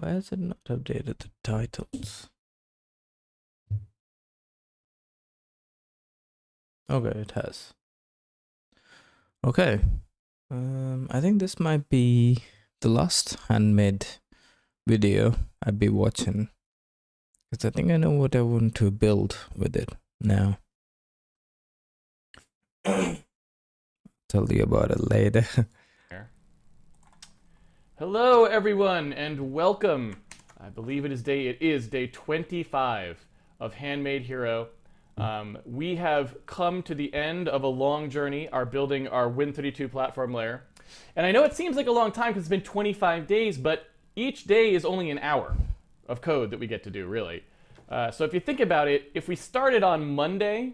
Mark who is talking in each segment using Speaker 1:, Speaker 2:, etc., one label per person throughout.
Speaker 1: Why has it not updated the titles? Okay, it has. Okay. I think this might be the last handmade video I'd be watching. Because I think I know what I want to build with it now. Tell you about it later.
Speaker 2: Hello, everyone, and welcome. I believe it is day 25 of Handmade Hero. We have come to the end of a long journey, building our Win32 platform layer. And I know it seems like a long time because it's been 25 days, but each day is only an hour of code that we get to do, really. So if you think about it, if we started on Monday,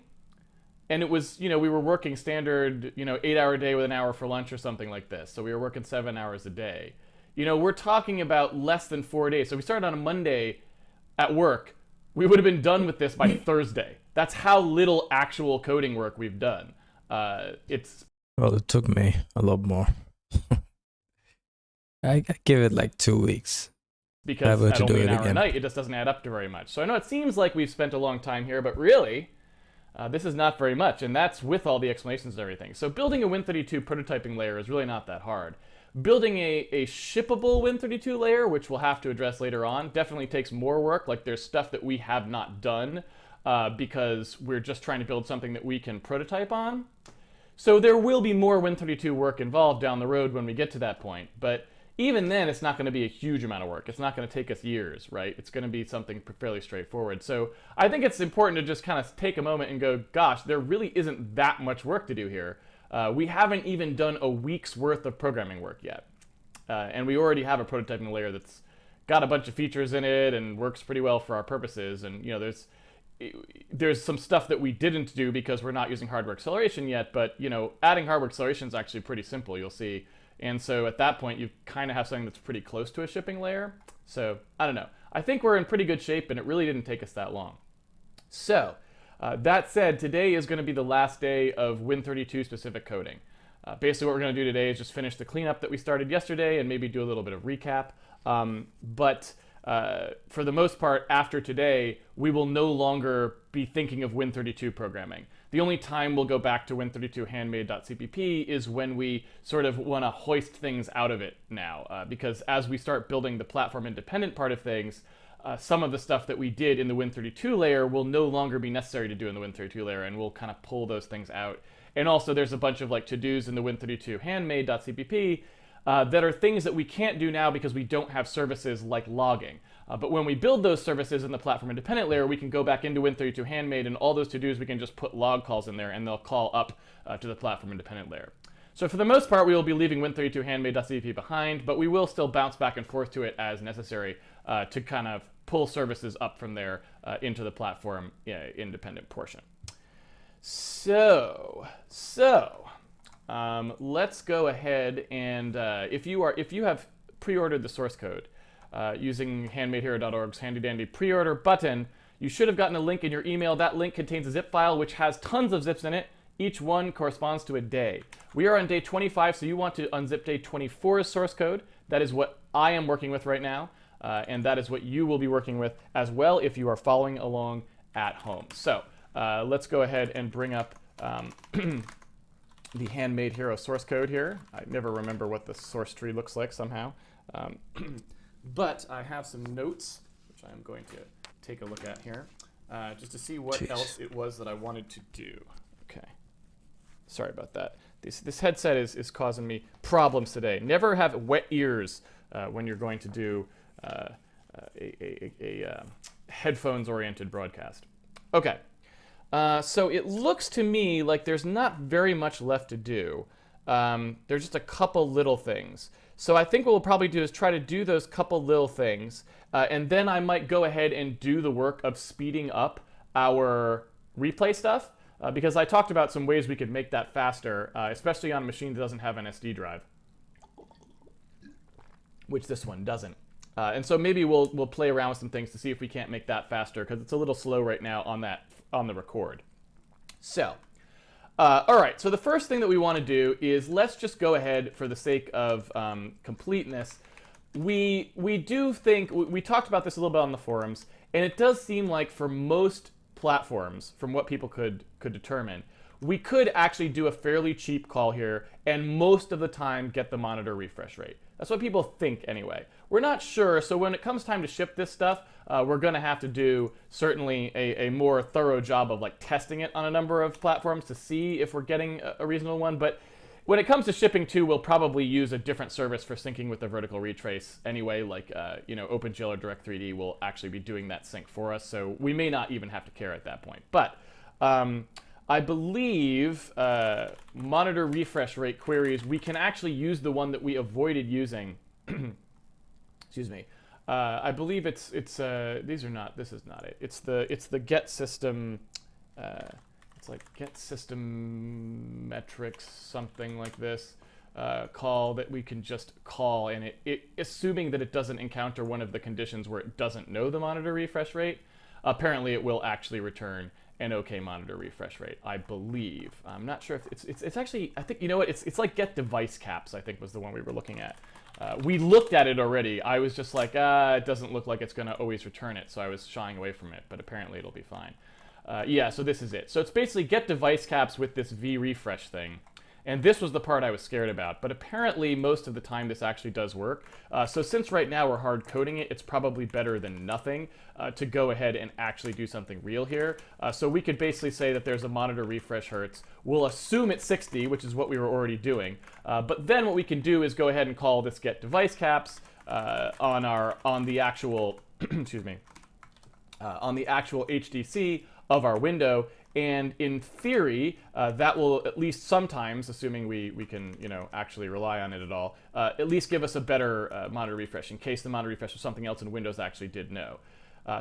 Speaker 2: and it was, we were working standard, 8-hour day with an hour for lunch or something like this. So we were working 7 hours a day. We're talking about less than 4 days. So if we started on a Monday at work, we would have been done with this by Thursday. That's how little actual coding work we've done. It's
Speaker 1: Well, it took me a lot more. I give it like 2 weeks.
Speaker 2: because
Speaker 1: Ever
Speaker 2: at
Speaker 1: to do
Speaker 2: only an
Speaker 1: it
Speaker 2: hour a
Speaker 1: again.
Speaker 2: night, it just doesn't add up to very much. So I know it seems like we've spent a long time here, but really, this is not very much, and that's with all the explanations and everything. So building a Win32 prototyping layer is really not that hard. Building a shippable Win32 layer, which we'll have to address later on, definitely takes more work. Like there's stuff that we have not done because we're just trying to build something that we can prototype on. So there will be more Win32 work involved down the road when we get to that point. But even then, it's not going to be a huge amount of work. It's not going to take us years, right? It's going to be something fairly straightforward. So I think it's important to just kind of take a moment and go, gosh, there really isn't that much work to do here. We haven't even done a week's worth of programming work yet. And we already have a prototyping layer that's got a bunch of features in it and works pretty well for our purposes. And there's some stuff that we didn't do because we're not using hardware acceleration yet, but adding hardware acceleration is actually pretty simple, you'll see. And so at that point, you kind of have something that's pretty close to a shipping layer. So I don't know. I think we're in pretty good shape, and it really didn't take us that long. So that said, today is going to be the last day of Win32 specific coding. Basically, what we're going to do today is just finish the cleanup that we started yesterday and maybe do a little bit of recap. But for the most part, after today, we will no longer be thinking of Win32 programming. The only time we'll go back to Win32 handmade.cpp is when we sort of want to hoist things out of it now. Because as we start building the platform independent part of things, some of the stuff that we did in the Win32 layer will no longer be necessary to do in the Win32 layer, and we'll kind of pull those things out. And also there's a bunch of like to-dos in the Win32 handmade.cpp that are things that we can't do now because we don't have services like logging. But when we build those services in the platform independent layer, we can go back into Win32 handmade, and all those to-dos we can just put log calls in there and they'll call up to the platform independent layer. So for the most part, we will be leaving Win32 handmade.cpp behind, but we will still bounce back and forth to it as necessary to kind of pull services up from there into the platform independent portion. So let's go ahead and if you have pre-ordered the source code using handmadehero.org's handy dandy pre-order button, you should have gotten a link in your email. That link contains a zip file which has tons of zips in it. Each one corresponds to a day. We are on day 25, so you want to unzip day 24's source code. That is what I am working with right now, and that is what you will be working with as well if you are following along at home. So let's go ahead and bring up the Handmade Hero source code here. I never remember what the source tree looks like somehow. But I have some notes, which I'm going to take a look at here, just to see what else it was that I wanted to do. Okay. Sorry about that. This headset is causing me problems today. Never have wet ears when you're going to do a headphones-oriented broadcast. Okay. So it looks to me like there's not very much left to do. There's just a couple little things. So I think what we'll probably do is try to do those couple little things, and then I might go ahead and do the work of speeding up our replay stuff, because I talked about some ways we could make that faster, especially on a machine that doesn't have an SD drive, which this one doesn't. And so maybe we'll play around with some things to see if we can't make that faster, because it's a little slow right now on the record. So, all right. So the first thing that we want to do is let's just go ahead, for the sake of completeness, we do think we talked about this a little bit on the forums, and it does seem like for most platforms, from what people could determine, we could actually do a fairly cheap call here, and most of the time get the monitor refresh rate. That's what people think anyway. We're not sure, so when it comes time to ship this stuff, we're going to have to do certainly a more thorough job of like testing it on a number of platforms to see if we're getting a reasonable one. But when it comes to shipping too, we'll probably use a different service for syncing with the vertical retrace anyway, like OpenGL or Direct3D will actually be doing that sync for us, so we may not even have to care at that point. But I believe monitor refresh rate queries, we can actually use the one that we avoided using. Excuse me. I believe it's these are not. This is not it. It's the get system. It's like get system metrics, something like this. Call that we can just call, and it assuming that it doesn't encounter one of the conditions where it doesn't know the monitor refresh rate. Apparently, it will actually return an OK monitor refresh rate, I believe. I'm not sure if it's actually, I think, you know what, it's like get device caps, I think was the one we were looking at. We looked at it already. I was just like, it doesn't look like it's going to always return it, so I was shying away from it, but apparently it'll be fine. Yeah, so this is it. So it's basically get device caps with this V refresh thing. And this was the part I was scared about, but apparently most of the time this actually does work. So since right now we're hard coding it, it's probably better than nothing to go ahead and actually do something real here. So we could basically say that there's a monitor refresh hertz. We'll assume it's 60, which is what we were already doing. But then what we can do is go ahead and call this get device caps on the actual excuse me on the actual HDC of our window. And in theory, that will at least sometimes, assuming we can actually rely on it at all, at least give us a better monitor refresh in case the monitor refresh was something else and Windows actually did know.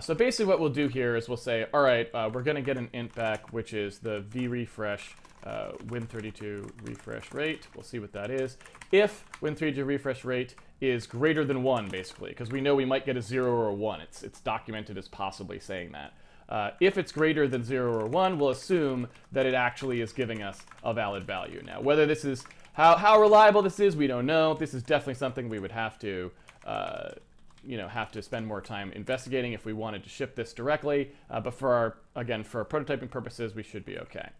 Speaker 2: So basically what we'll do here is we'll say, all right, we're going to get an int back, which is the vrefresh Win32 refresh rate. We'll see what that is. If Win32 refresh rate is greater than 1, basically, because we know we might get a 0 or a 1. It's documented as possibly saying that. If it's greater than 0 or 1, we'll assume that it actually is giving us a valid value. Now, whether this is how reliable this is, we don't know. This is definitely something we would have to spend more time investigating if we wanted to ship this directly. But for our prototyping purposes, we should be okay.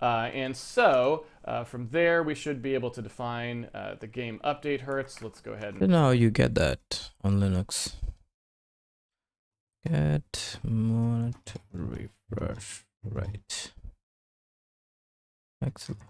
Speaker 2: And so from there, we should be able to define the game update hertz. Let's go ahead and.
Speaker 1: I don't know how you get that on Linux. Get monitor refresh rate. Excellent.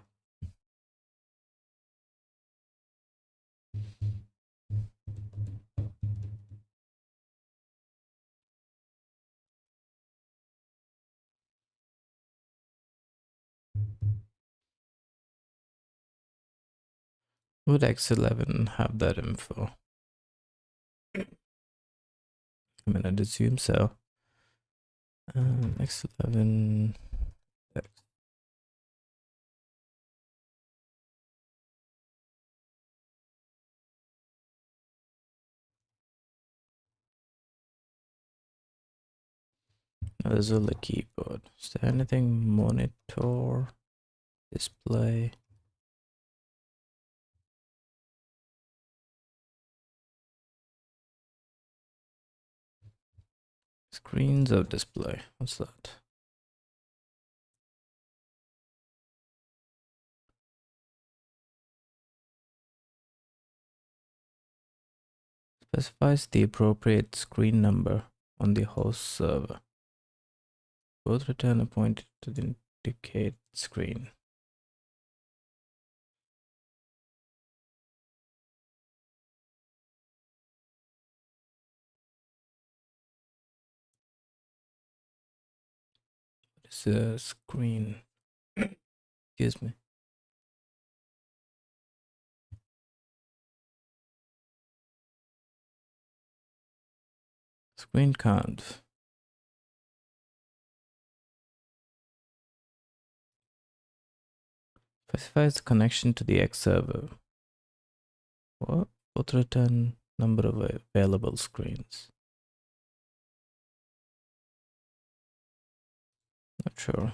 Speaker 1: Would X11 have that info? I mean, I'd assume so. X11. Now there's a keyboard. Is there anything monitor, display? Screens of display. What's that? Specifies the appropriate screen number on the host server. Both return a pointer to the indicate screen. What is a screen? Excuse me. Screen count. Specifies the connection to the X server. What? Both return number of available screens. Not sure.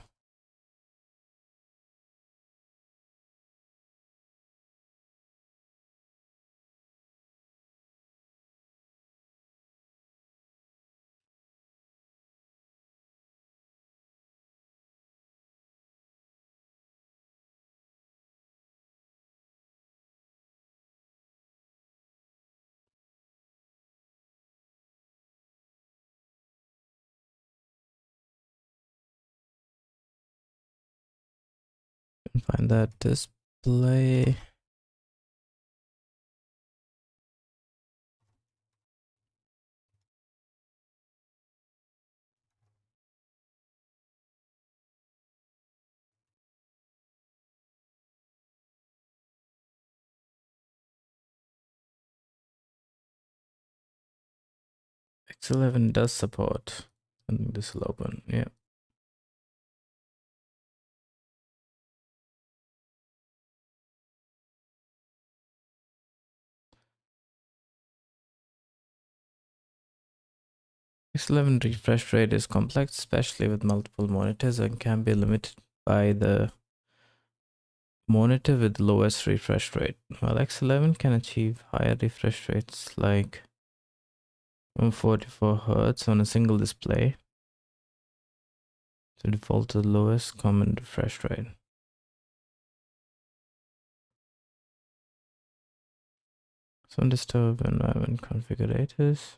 Speaker 1: Couldn't find that display. X11 does support. I think this will open. Yeah. X11 refresh rate is complex, especially with multiple monitors, and can be limited by the monitor with lowest refresh rate. While X11 can achieve higher refresh rates like 144 Hz on a single display, to default to the lowest common refresh rate. So undisturb environment configurators.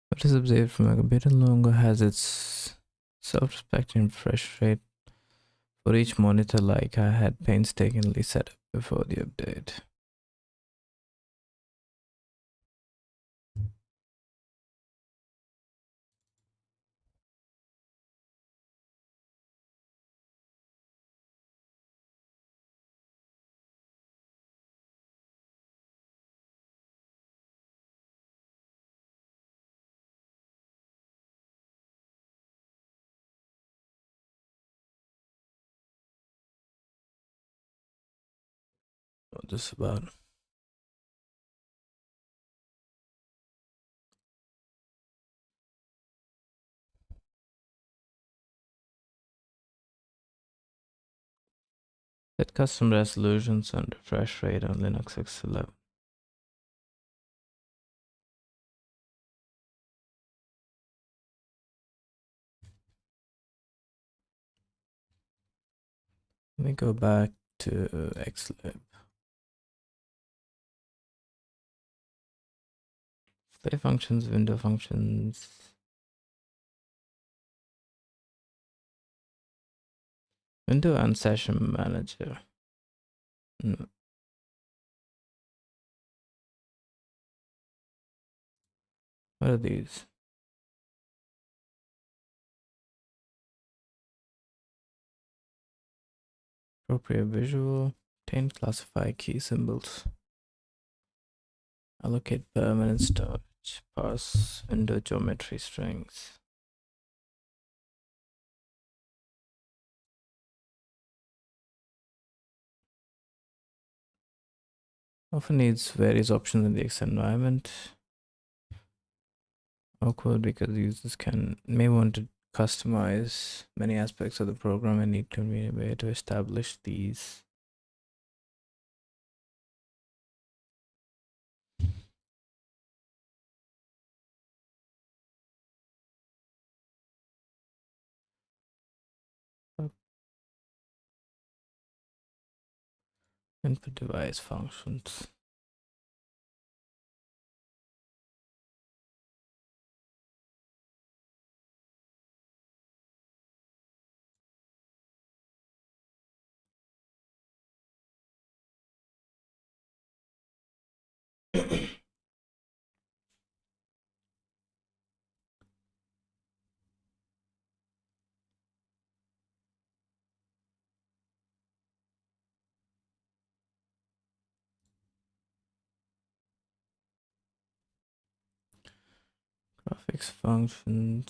Speaker 1: What is observed from a computer no longer has its self-respecting refresh rate for each monitor like I had painstakingly set up before the update. What this about? Set custom resolutions and refresh rate on Linux X11. Let me go back to Xlib. Play functions, window functions. Window and session manager. No. What are these? Appropriate visual. Obtain classify key symbols. Allocate permanent storage. Parse window geometry strings. Often needs various options in the X environment. Awkward because users may want to customize many aspects of the program and need convenient way to establish these. Input device functions. Graphics functions.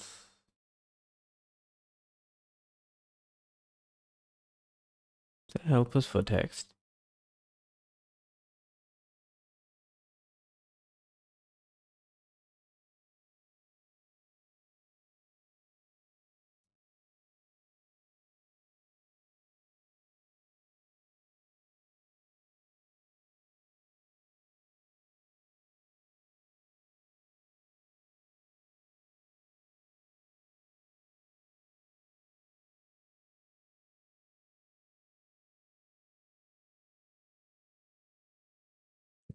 Speaker 1: Does that help us for text?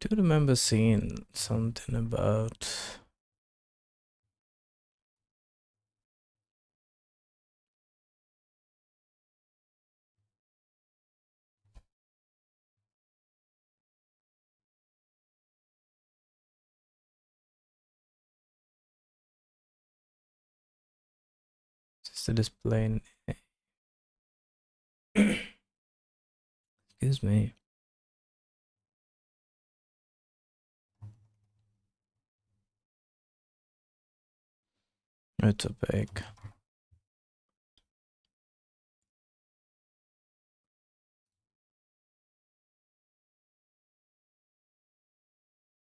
Speaker 1: do remember seeing something about just the display. Excuse me. It's opaque.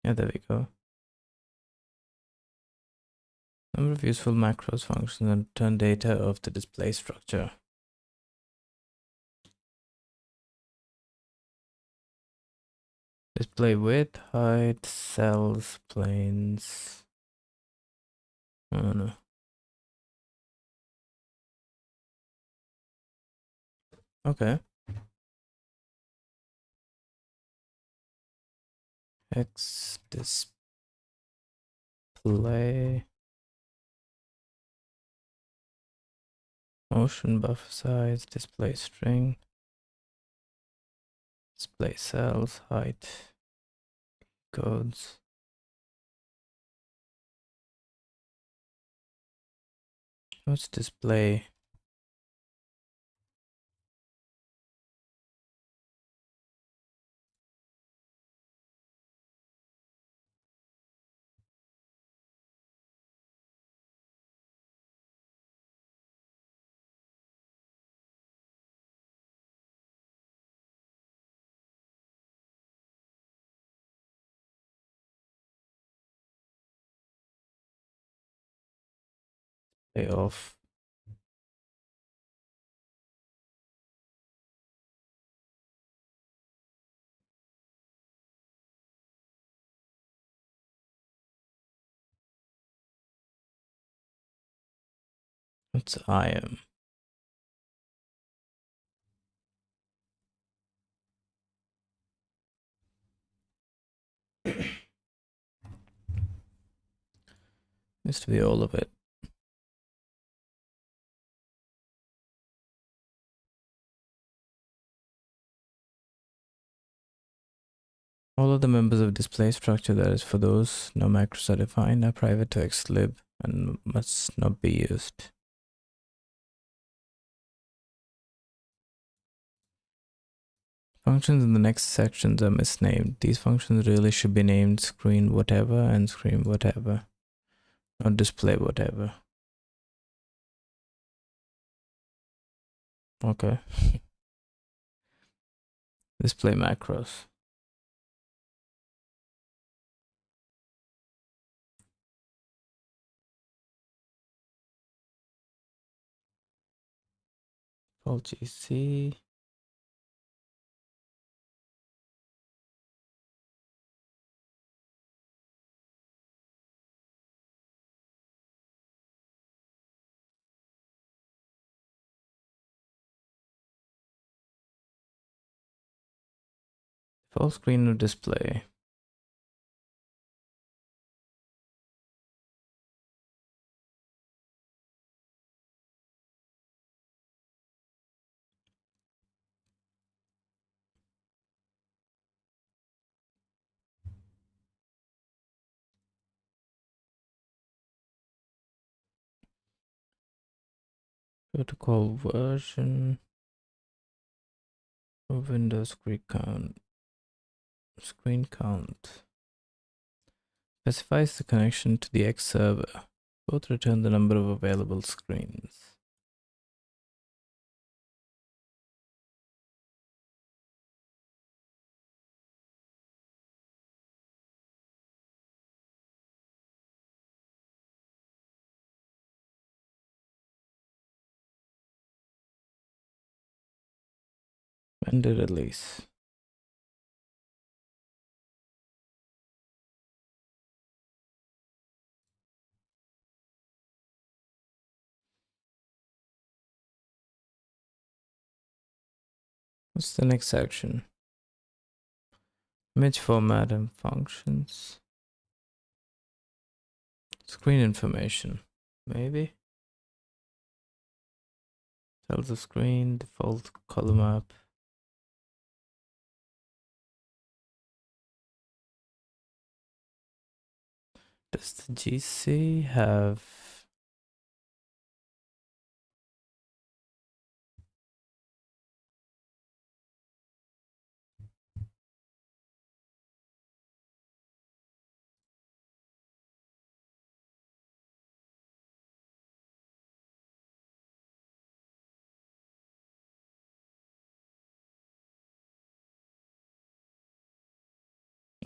Speaker 1: Yeah, there we go. Number of useful macros, functions, and return data of the display structure. Display width, height, cells, planes. I don't know. Okay. X display. Motion buffer size, display string, display cells, height, codes. What's display? Display off. What's IM? Used to be all of it. All of the members of display structure, that is for those no macros are defined, are private to xlib and must not be used. Functions in the next sections are misnamed. These functions really should be named screen whatever and screen whatever, not display whatever. Okay. Display macros. Call GC. Full screen of display. Protocol version of Windows screen count. Screen count specifies the connection to the X server. Both return the number of available screens. Vendor release. What's the next section? Image format and functions. Screen information. Maybe. Tell the screen, default color map. Does the GC have...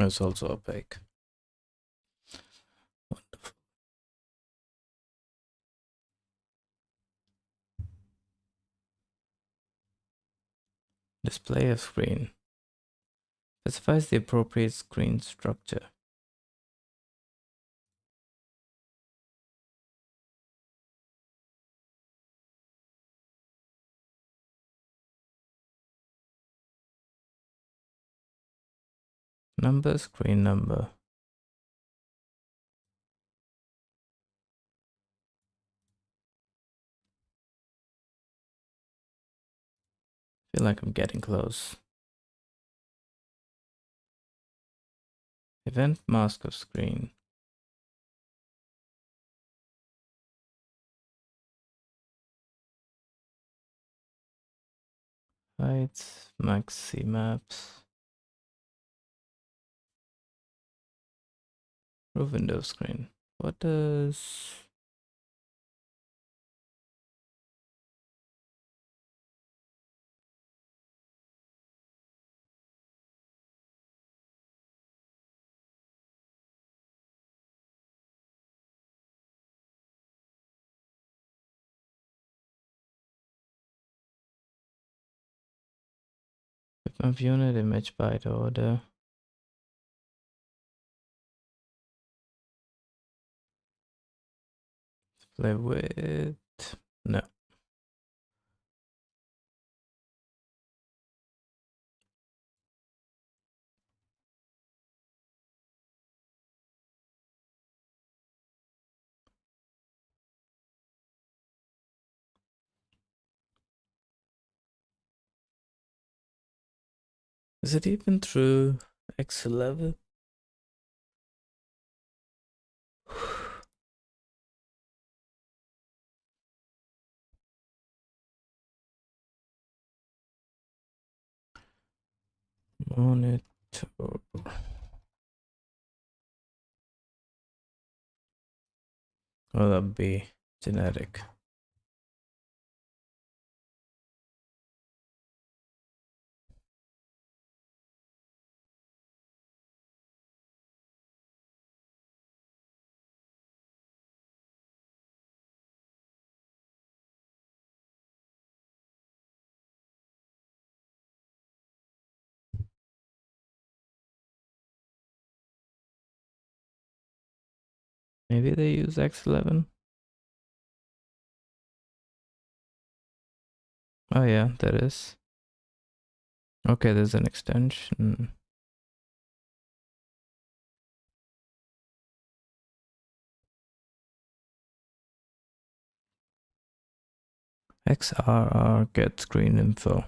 Speaker 1: It's also opaque. Wonderful. Display of screen. Specifies the appropriate screen structure. Number, screen number. Feel like I'm getting close. Event mask of screen. Height, maxi maps. Proof window screen. What does... Bitmap unit, image byte order. Display width. No. Is it even through X11? Monitor. Oh, that'd be genetic. Maybe they use X11. Oh yeah, that is. Okay, there's an extension. XRR get screen info.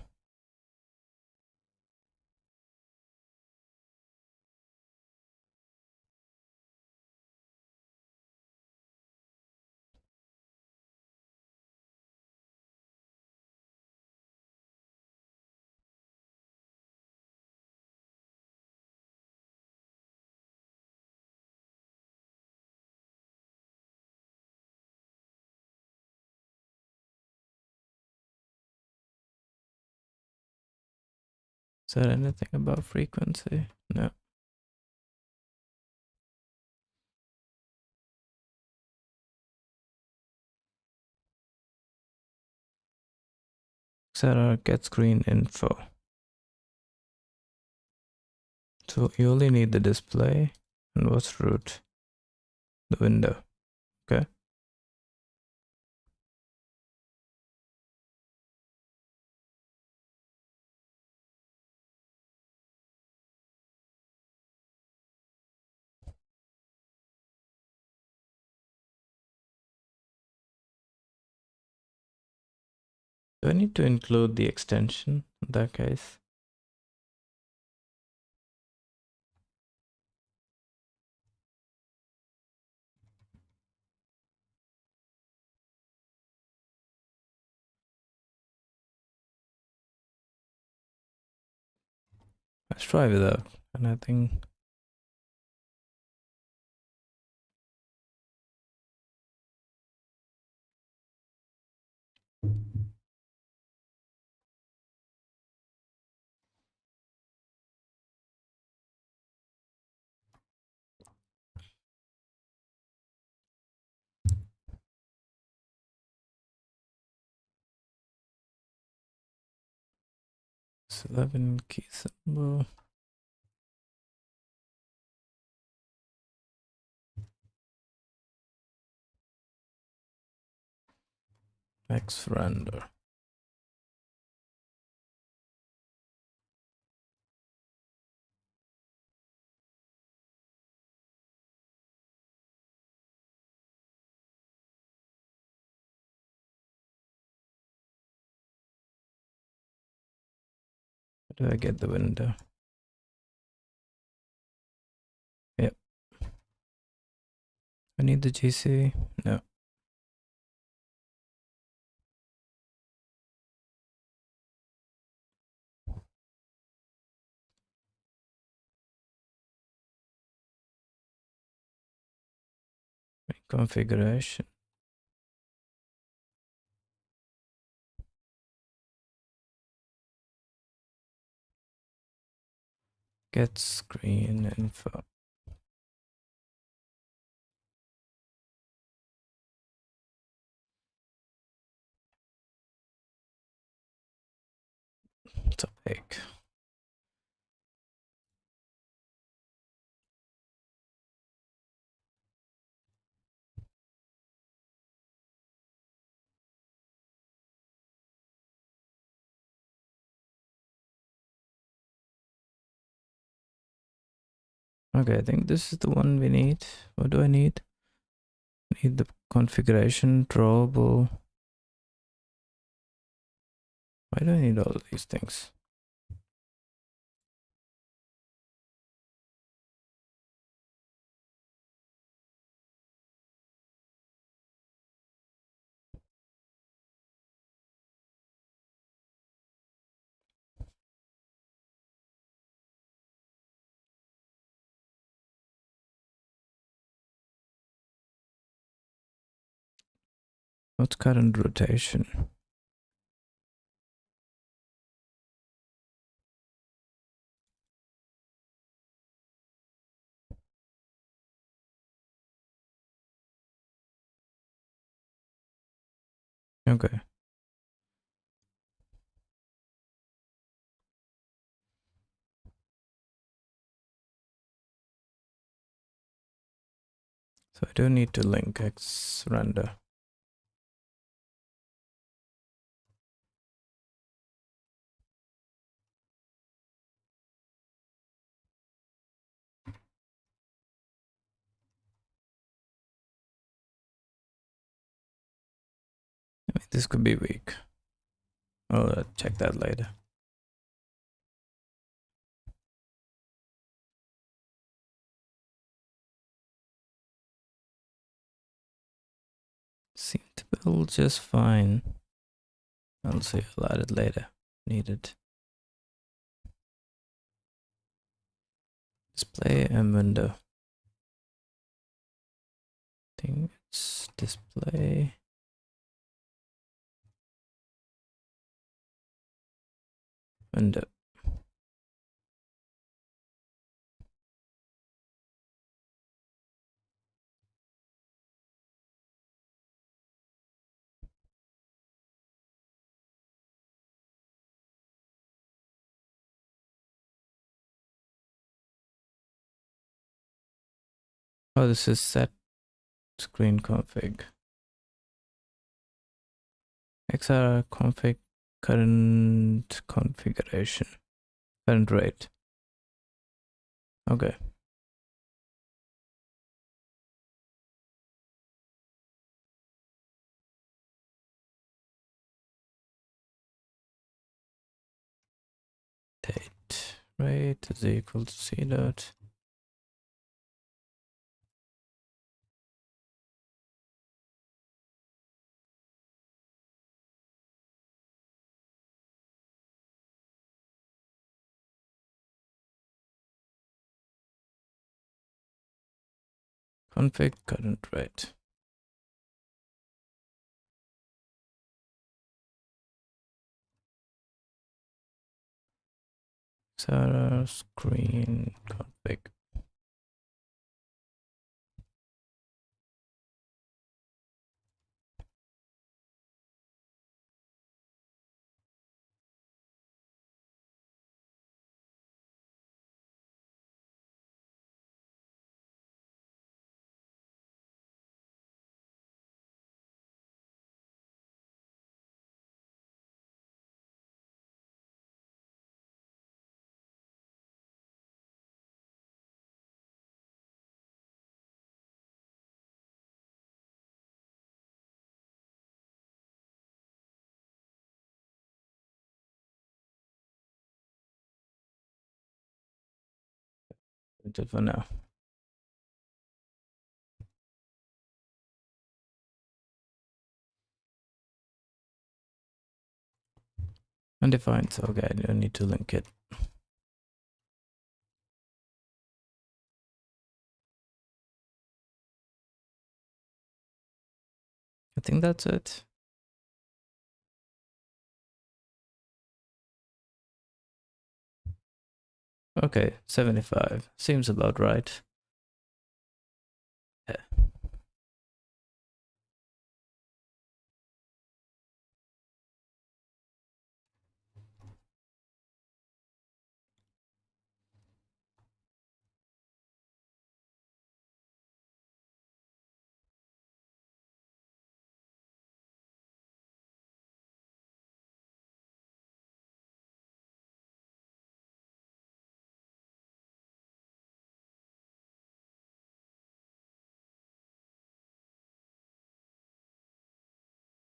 Speaker 1: Is that anything about frequency? No. XRR get screen info. So you only need the display and what's root? The window. Okay. Do I need to include the extension in that case? Let's try without, and I think it's 11 key symbol. X render. How do I get the window? Yep. I need the GC. No. Configuration. Get screen info. Topic. Okay, I think this is the one we need. What do I need? Need the configuration, drawable. Why do I need all of these things? What's current rotation? Okay. So I do need to link X render. I mean, this could be weak. I'll check that later. Seem to build just fine. I'll see. I'll add it later. Needed. Display and window. I think it's display. Window. Oh, this is set screen config. XR config current configuration. Current rate. Okay. rate is equal to c dot config current rate. Server screen config. That's it for now. Undefined, so okay, I don't need to link it. I think that's it. Okay, 75 seems about right. Yeah.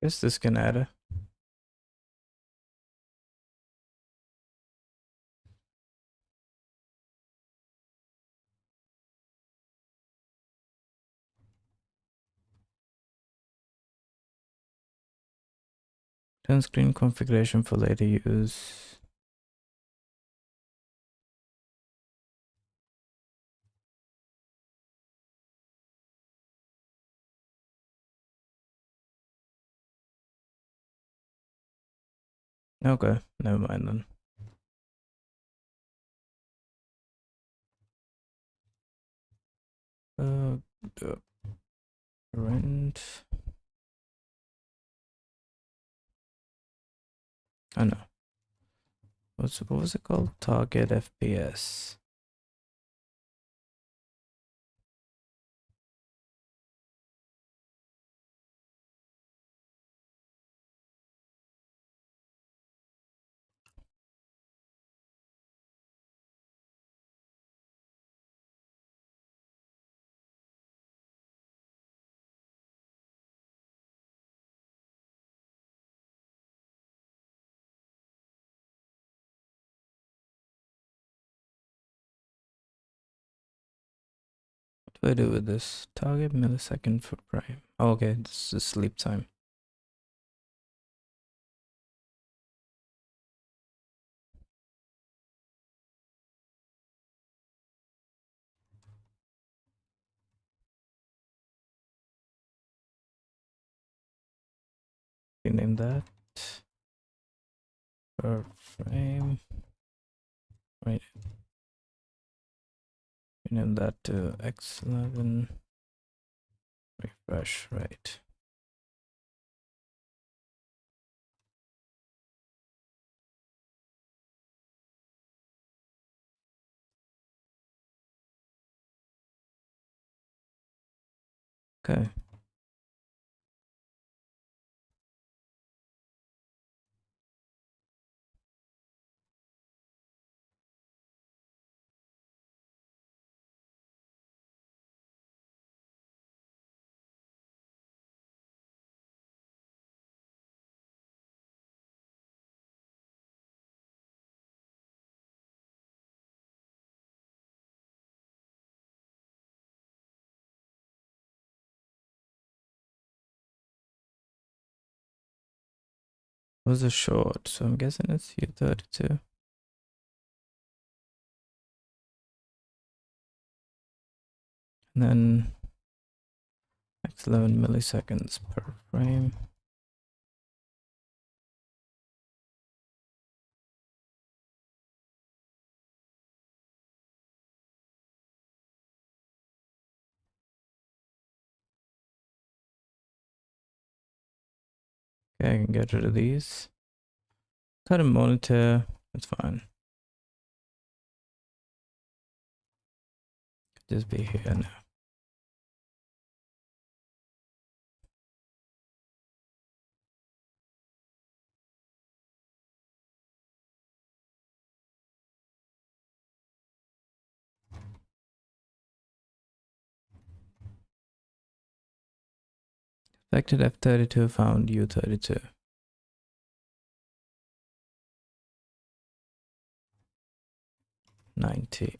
Speaker 1: Guess this can add a 10 screen configuration for later use. Okay, never mind then. The rent. Oh no. What was it called? Target FPS. What do I do with this? Target millisecond for prime. Oh, okay, this is sleep time. Rename that per frame. Right. Rename that to X11. Refresh rate. Okay. was a short, so I'm guessing it's U32. And then max 11 milliseconds per frame. Okay, I can get rid of these. Cut a monitor, that's fine. Just be here now. Selected F32, found U32. $90.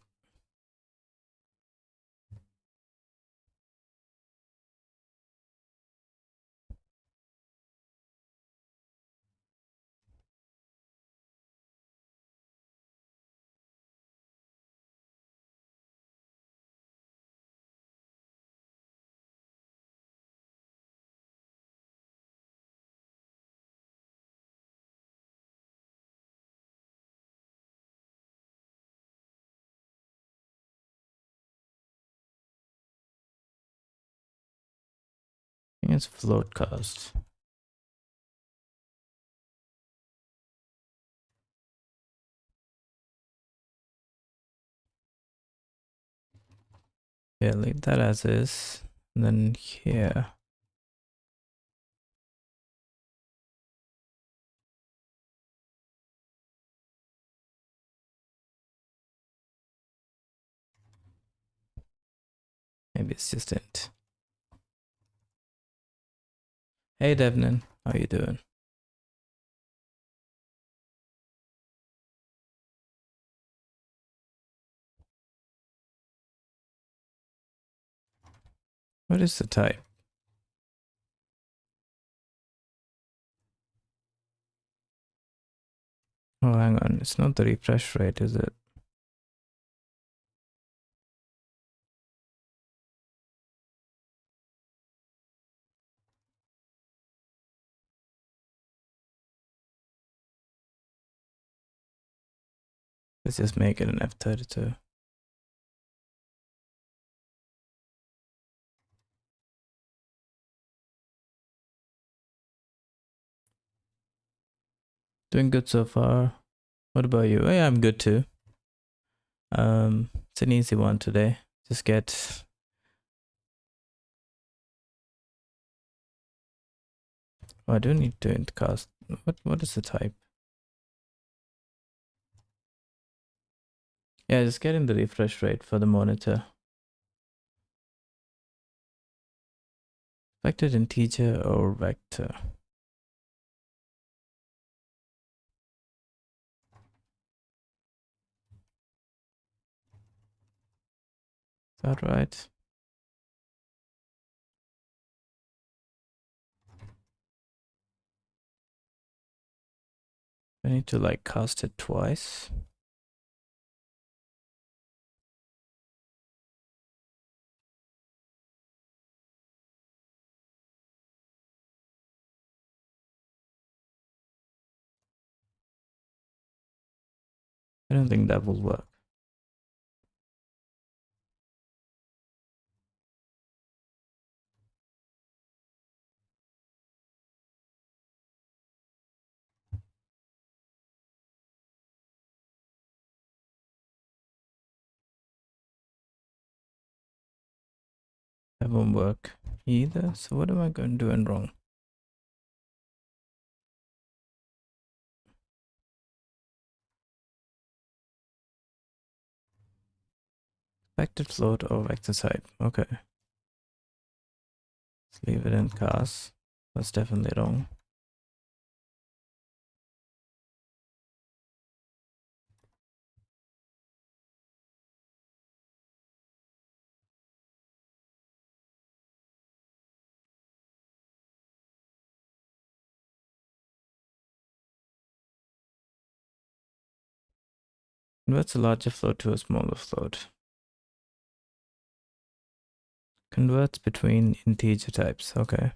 Speaker 1: I think it's float cost. Yeah, leave that as is. And then here. Maybe it's just it. Hey Devnin, how you doing? What is the type? Oh, hang on. It's not the refresh rate, is it? Let's just make it an F32. Doing good so far. What about you? Oh, yeah, I'm good too. It's an easy one today. Just get. Oh, I do need to cast. What is the type? Yeah, just getting the refresh rate for the monitor. Vector integer or vector? Is that right? I need to like cast it twice. I don't think that will work. That won't work either. So what am I going to do wrong? Vector float or vector type. Okay. Let's leave it in cast. That's definitely wrong. Converts a larger float to a smaller float. Converts between integer types. Okay.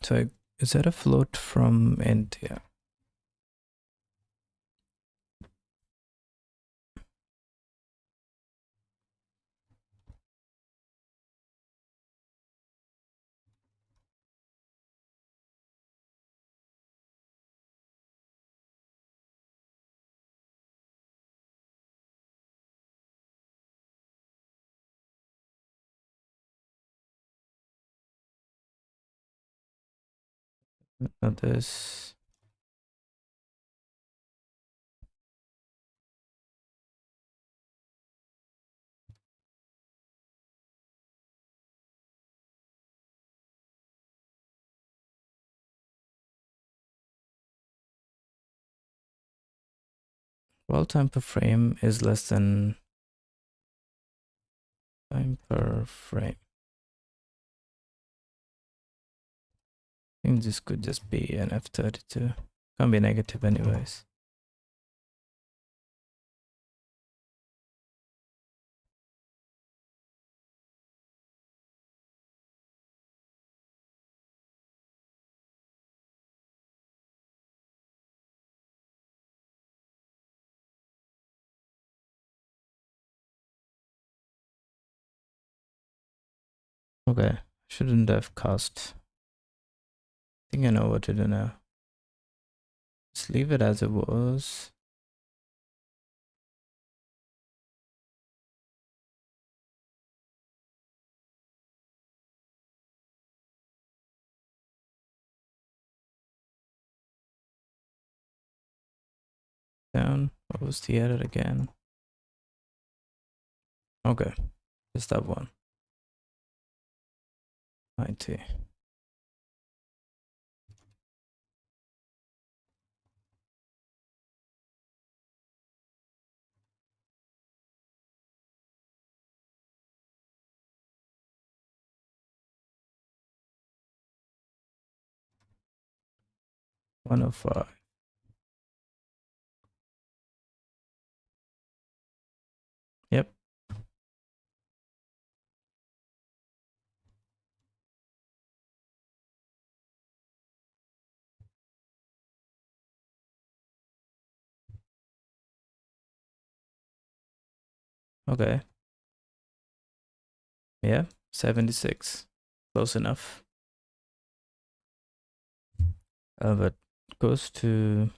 Speaker 1: So is that a float from int? Yeah. Now this. Dwell time per frame is less than time per frame. I think this could just be an F32. Can't be negative anyways. Okay, shouldn't have cast. I think I know what to do now. Just leave it as it was. Down. What was the edit again? Okay, just that one. 90. $105. Yep. Okay. Yeah, 76. Close enough. But goes to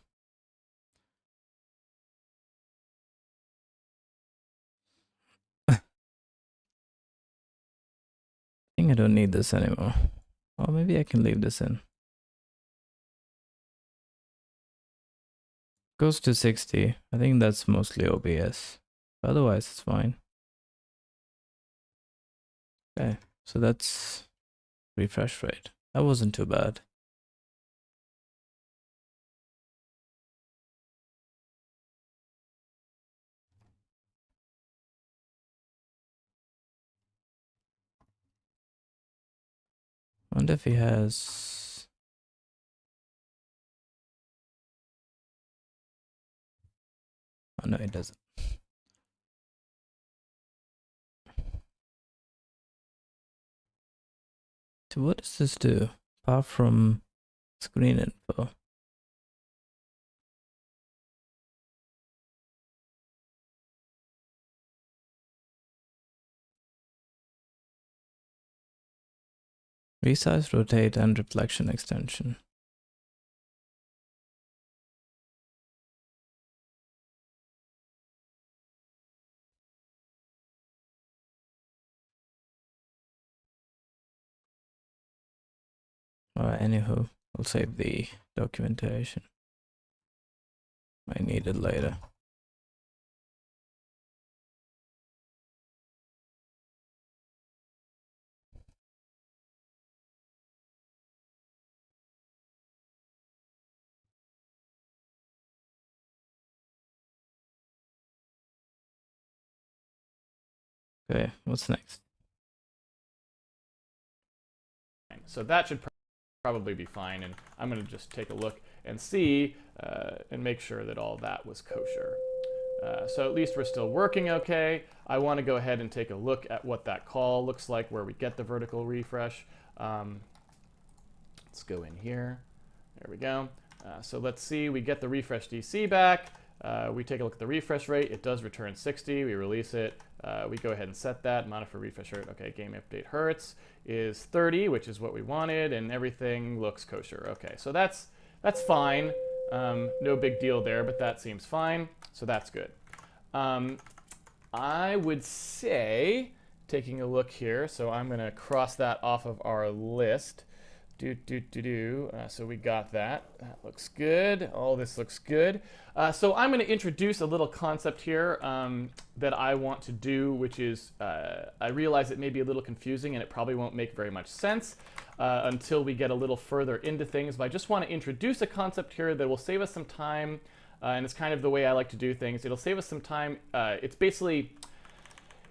Speaker 1: I think I don't need this anymore. Or maybe I can leave this in. Goes to 60. I think that's mostly OBS. Otherwise, it's fine. Okay, so that's refresh rate. That wasn't too bad. Wonder if he has. Oh no, he doesn't. So what does this do apart from screen info? Resize, rotate, and reflection extension. Alright, anywho, we'll save the documentation. I need it later. Okay, what's next?
Speaker 2: So that should probably be fine, and I'm going to just take a look. and see and make sure that all that was kosher. So at least we're still working okay. I want to go ahead and take a look at what that call looks like, where we get the vertical refresh. Let's go in here. There we go. So let's see, we get the refresh DC back. We take a look at the refresh rate. It does return 60. We release it. We go ahead and set that. Monitor refresh rate. Okay, game update hertz is 30, which is what we wanted, and everything looks kosher. Okay, so that's fine. No big deal there, but that seems fine. So that's good. I would say, taking a look here, so I'm going to cross that off of our list. So we got that. That looks good. All this looks good. So I'm going to introduce a little concept here that I want to do, which is I realize it may be a little confusing and it probably won't make very much sense until we get a little further into things. But I just want to introduce a concept here that will save us some time, and it's kind of the way I like to do things. It'll save us some time.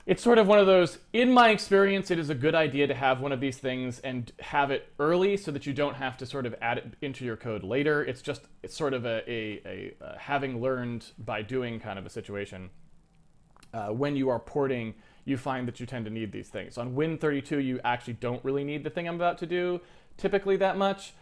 Speaker 2: It's sort of one of those, in my experience, it is a good idea to have one of these things and have it early so that you don't have to sort of add it into your code later. It's sort of a having learned by doing kind of a situation. When you are porting, you find that you tend to need these things. On Win32, you actually don't really need the thing I'm about to do typically that much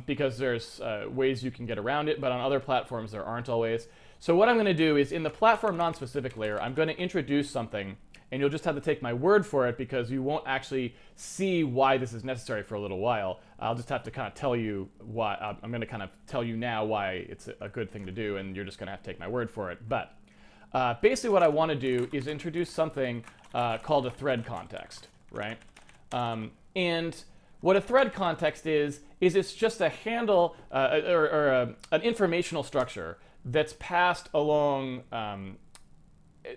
Speaker 2: because there's ways you can get around it, but on other platforms there aren't always. So what I'm going to do is in the platform non-specific layer, I'm going to introduce something, and you'll just have to take my word for it because you won't actually see why this is necessary for a little while. I'll just have to kind of tell you why. I'm going to kind of tell you now why it's a good thing to do, and you're just going to have to take my word for it. But basically what I want to do is introduce something called a thread context, right? And what a thread context is it's just a handle or an informational structure that's passed along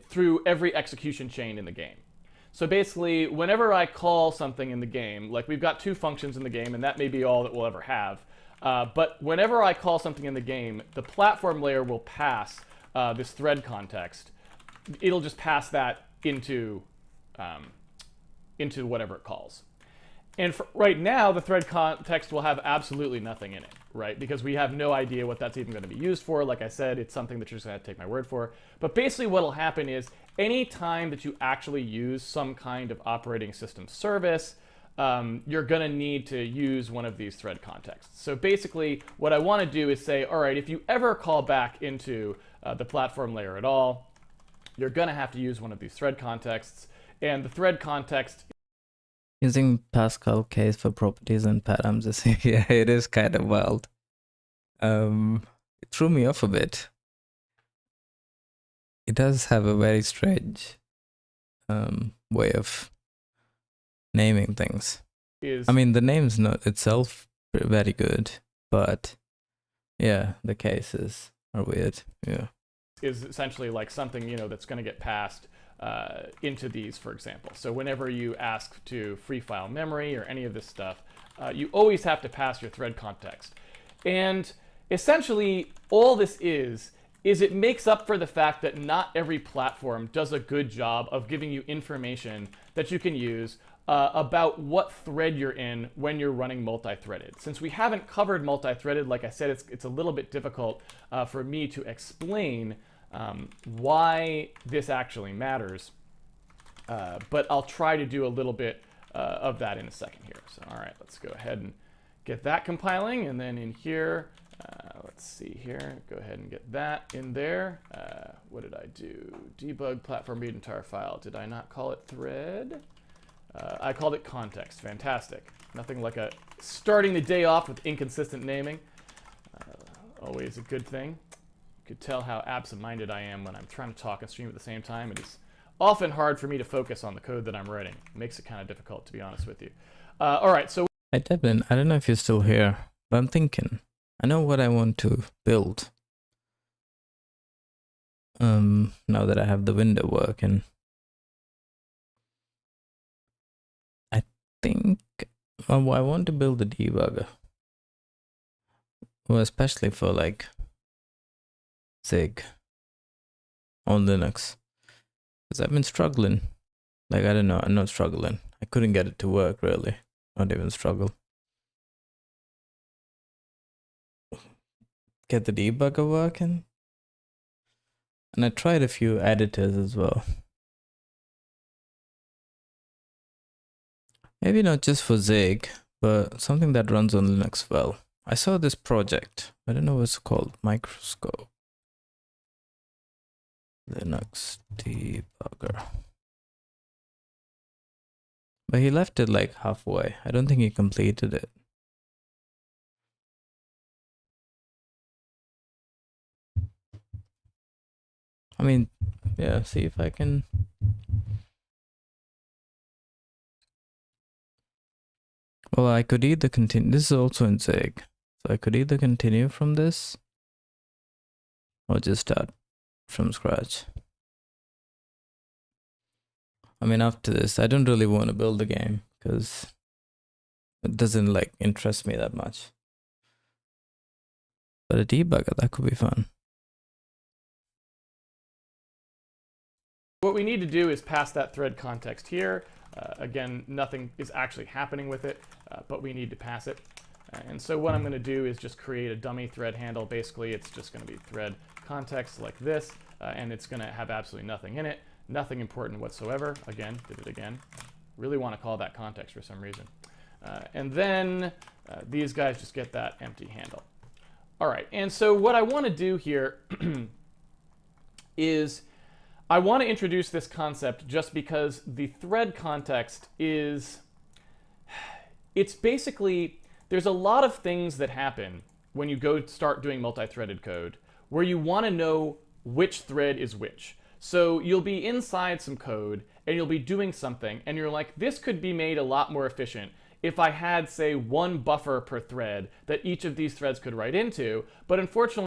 Speaker 2: through every execution chain in the game. So basically, whenever I call something in the game, like we've got two functions in the game, and that may be all that we'll ever have, but whenever I call something in the game, the platform layer will pass this thread context. It'll just pass that into whatever it calls. And for right now, the thread context will have absolutely nothing in it, right? Because we have no idea what that's even going to be used for. Like I said, it's something that you're just going to have to take my word for. But basically what will happen is any time that you actually use some kind of operating system service, you're going to need to use one of these thread contexts. So basically what I want to do is say, all right, if you ever call back into the platform layer at all, you're going to have to use one of these thread contexts. And the thread context
Speaker 1: Using Pascal case for properties and params is yeah, it is kind of wild. It threw me off a bit. It does have a very strange way of naming things. I mean, the name's not itself very good, but yeah, the cases are weird. Yeah,
Speaker 2: is essentially like something, you know, that's going to get passed into these, for example. So whenever you ask to free file memory or any of this stuff, you always have to pass your thread context. And essentially, all this is it makes up for the fact that not every platform does a good job of giving you information that you can use about what thread you're in when you're running multi-threaded. Since we haven't covered multi-threaded, like I said, it's a little bit difficult for me to explain why this actually matters, but I'll try to do a little bit of that in a second here. So all right, let's go ahead and get that compiling, and then in here, let's see here, go ahead and get that in there. What did I do? Debug platform read entire file. Did I not call it thread? I called it context. Fantastic. Nothing like starting the day off with inconsistent naming. Always a good thing. You could tell how absent-minded I am when I'm trying to talk and stream at the same time. It is often hard for me to focus on the code that I'm writing. It makes it kind of difficult, to be honest with you. All right, so...
Speaker 1: Hey Devin, I don't know if you're still here, but I'm thinking. I know what I want to build. Now that I have the window working. I think I want to build a debugger. Well, especially for like Zig on Linux. Because I've been struggling. Like, I don't know, I'm not struggling. I couldn't get it to work really. Not even struggle. get the debugger working. And I tried a few editors as well. Maybe not just for Zig, but something that runs on Linux well. I saw this project. I don't know what it's called. Microscope. Linux debugger. But he left it like halfway. I don't think he completed it. I mean, yeah, see if I can. Well, I could either continue. This is also in Zig. So I could either continue from this or just start from scratch. I mean, after this, I don't really want to build a game because it doesn't like interest me that much. But a debugger, that could be fun.
Speaker 2: What we need to do is pass that thread context here. Again, nothing is actually happening with it, but we need to pass it. And so what I'm going to do is just create a dummy thread handle. Basically, it's just going to be thread context like this, and it's going to have absolutely nothing in it, nothing important whatsoever. Again, did it again. Really want to call that context for some reason. And then these guys just get that empty handle. All right, and so what I want to do here is I want to introduce this concept just because the thread context is, it's basically, there's a lot of things that happen when you go start doing multi-threaded code where you want to know which thread is which. So you'll be inside some code and you'll be doing something and you're like, this could be made a lot more efficient if I had, say, one buffer per thread that each of these threads could write into. But unfortunately,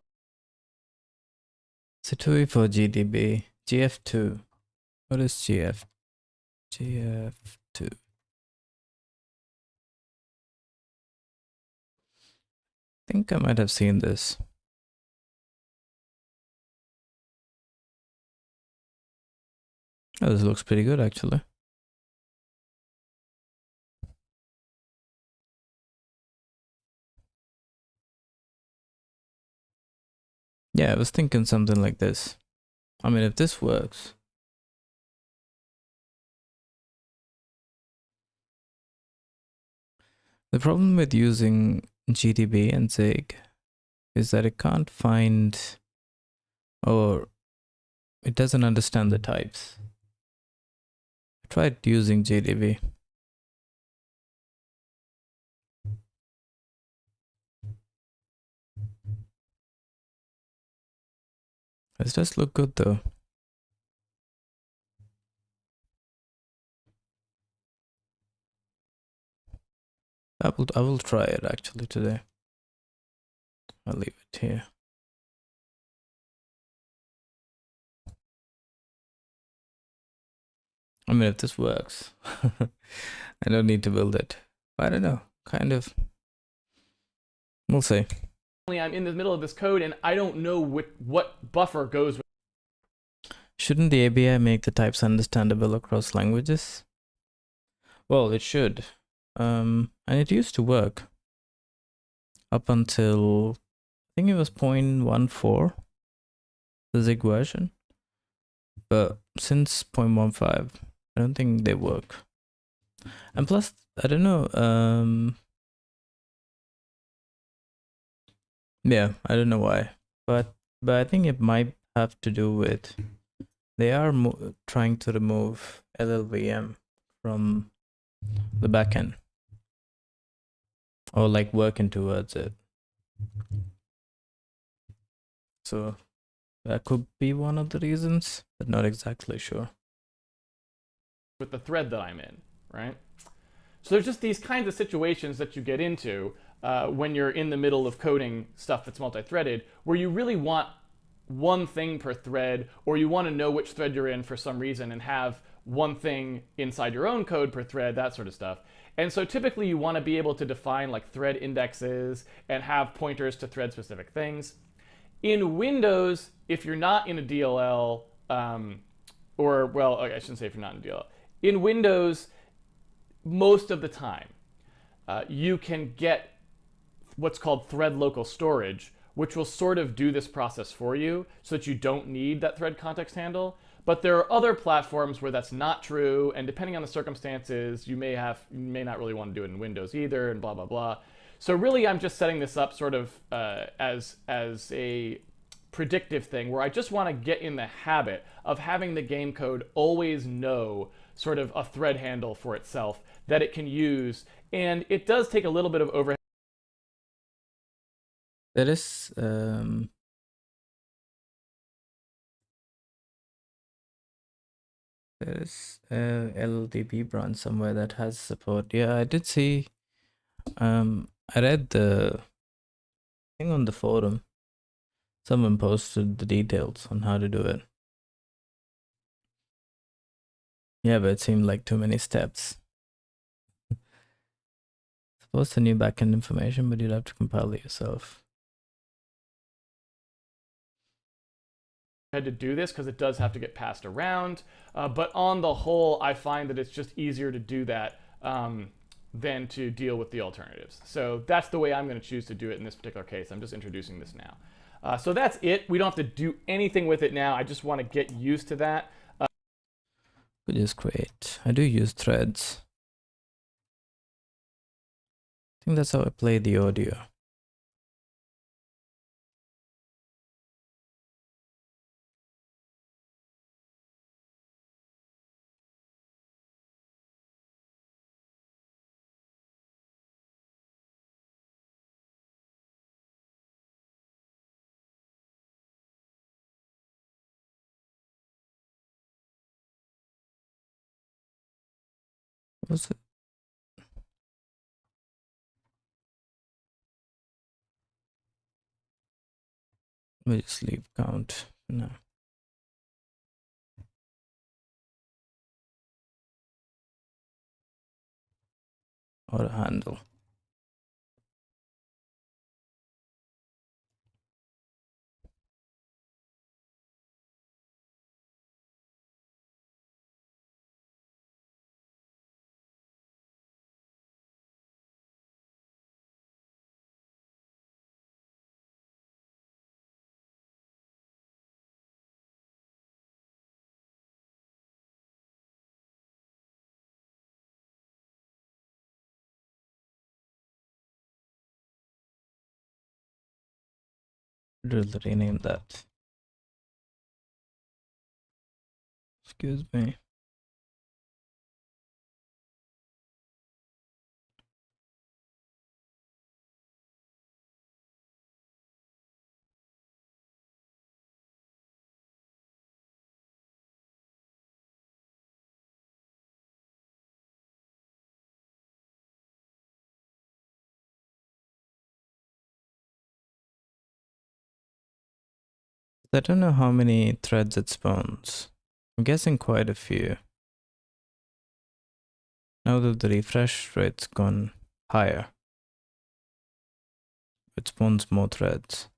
Speaker 1: Situi for GDB. GF2. What is GF? GF2. I think I might have seen this. Oh, this looks pretty good actually. Yeah, I was thinking something like this. I mean, if this works. The problem with using GDB and Zig is that it can't find, or it doesn't understand the types. I tried using GDB. This does look good though. I will try it actually today. I'll leave it here. I mean, if this works, I don't need to build it. I don't know, kind of. We'll see.
Speaker 2: I'm in the middle of this code and I don't know what buffer goes with.
Speaker 1: Shouldn't the ABI make the types understandable across languages? Well, it should. And it used to work up until, I think it was 0.14, the Zig version. But since 0.15, I don't think they work. And plus, I don't know, yeah, I don't know why, but I think it might have to do with they are trying to remove LLVM from the backend, or like working towards it. So that could be one of the reasons, but not exactly sure.
Speaker 2: With the thread that I'm in, right? So there's just these kinds of situations that you get into when you're in the middle of coding stuff that's multi-threaded, where you really want one thing per thread, or you want to know which thread you're in for some reason and have one thing inside your own code per thread, that sort of stuff. And so typically you want to be able to define like thread indexes and have pointers to thread specific things. In Windows, if you're not in a DLL, or well, okay, I shouldn't say if you're not in DLL. In Windows, most of the time, you can get what's called thread local storage, which will sort of do this process for you so that you don't need that thread context handle. But there are other platforms where that's not true, and depending on the circumstances, you may not really want to do it in Windows either, and blah, blah, blah. So really, I'm just setting this up sort of as a predictive thing where I just want to get in the habit of having the game code always know sort of a thread handle for itself that it can use. And it does take a little bit of overhead.
Speaker 1: There is a LDB branch somewhere that has support. Yeah, I did see. I read the thing on the forum. Someone posted the details on how to do it. Yeah, but it seemed like too many steps. Suppose the new backend information, but you'd have to compile it yourself.
Speaker 2: Had to do this because it does have to get passed around, but on the whole, I find that it's just easier to do that than to deal with the alternatives. So that's the way I'm going to choose to do it in this particular case. I'm just introducing this now. So that's it. We don't have to do anything with it now. I just want to get used to that.
Speaker 1: Which is great. I do use threads. I think that's how I play the audio. What's it? Let me just leave count. No. Or a handle. I'll rename that. Excuse me. I don't know how many threads it spawns. I'm guessing quite a few. Now that the refresh rate's gone higher, it spawns more threads.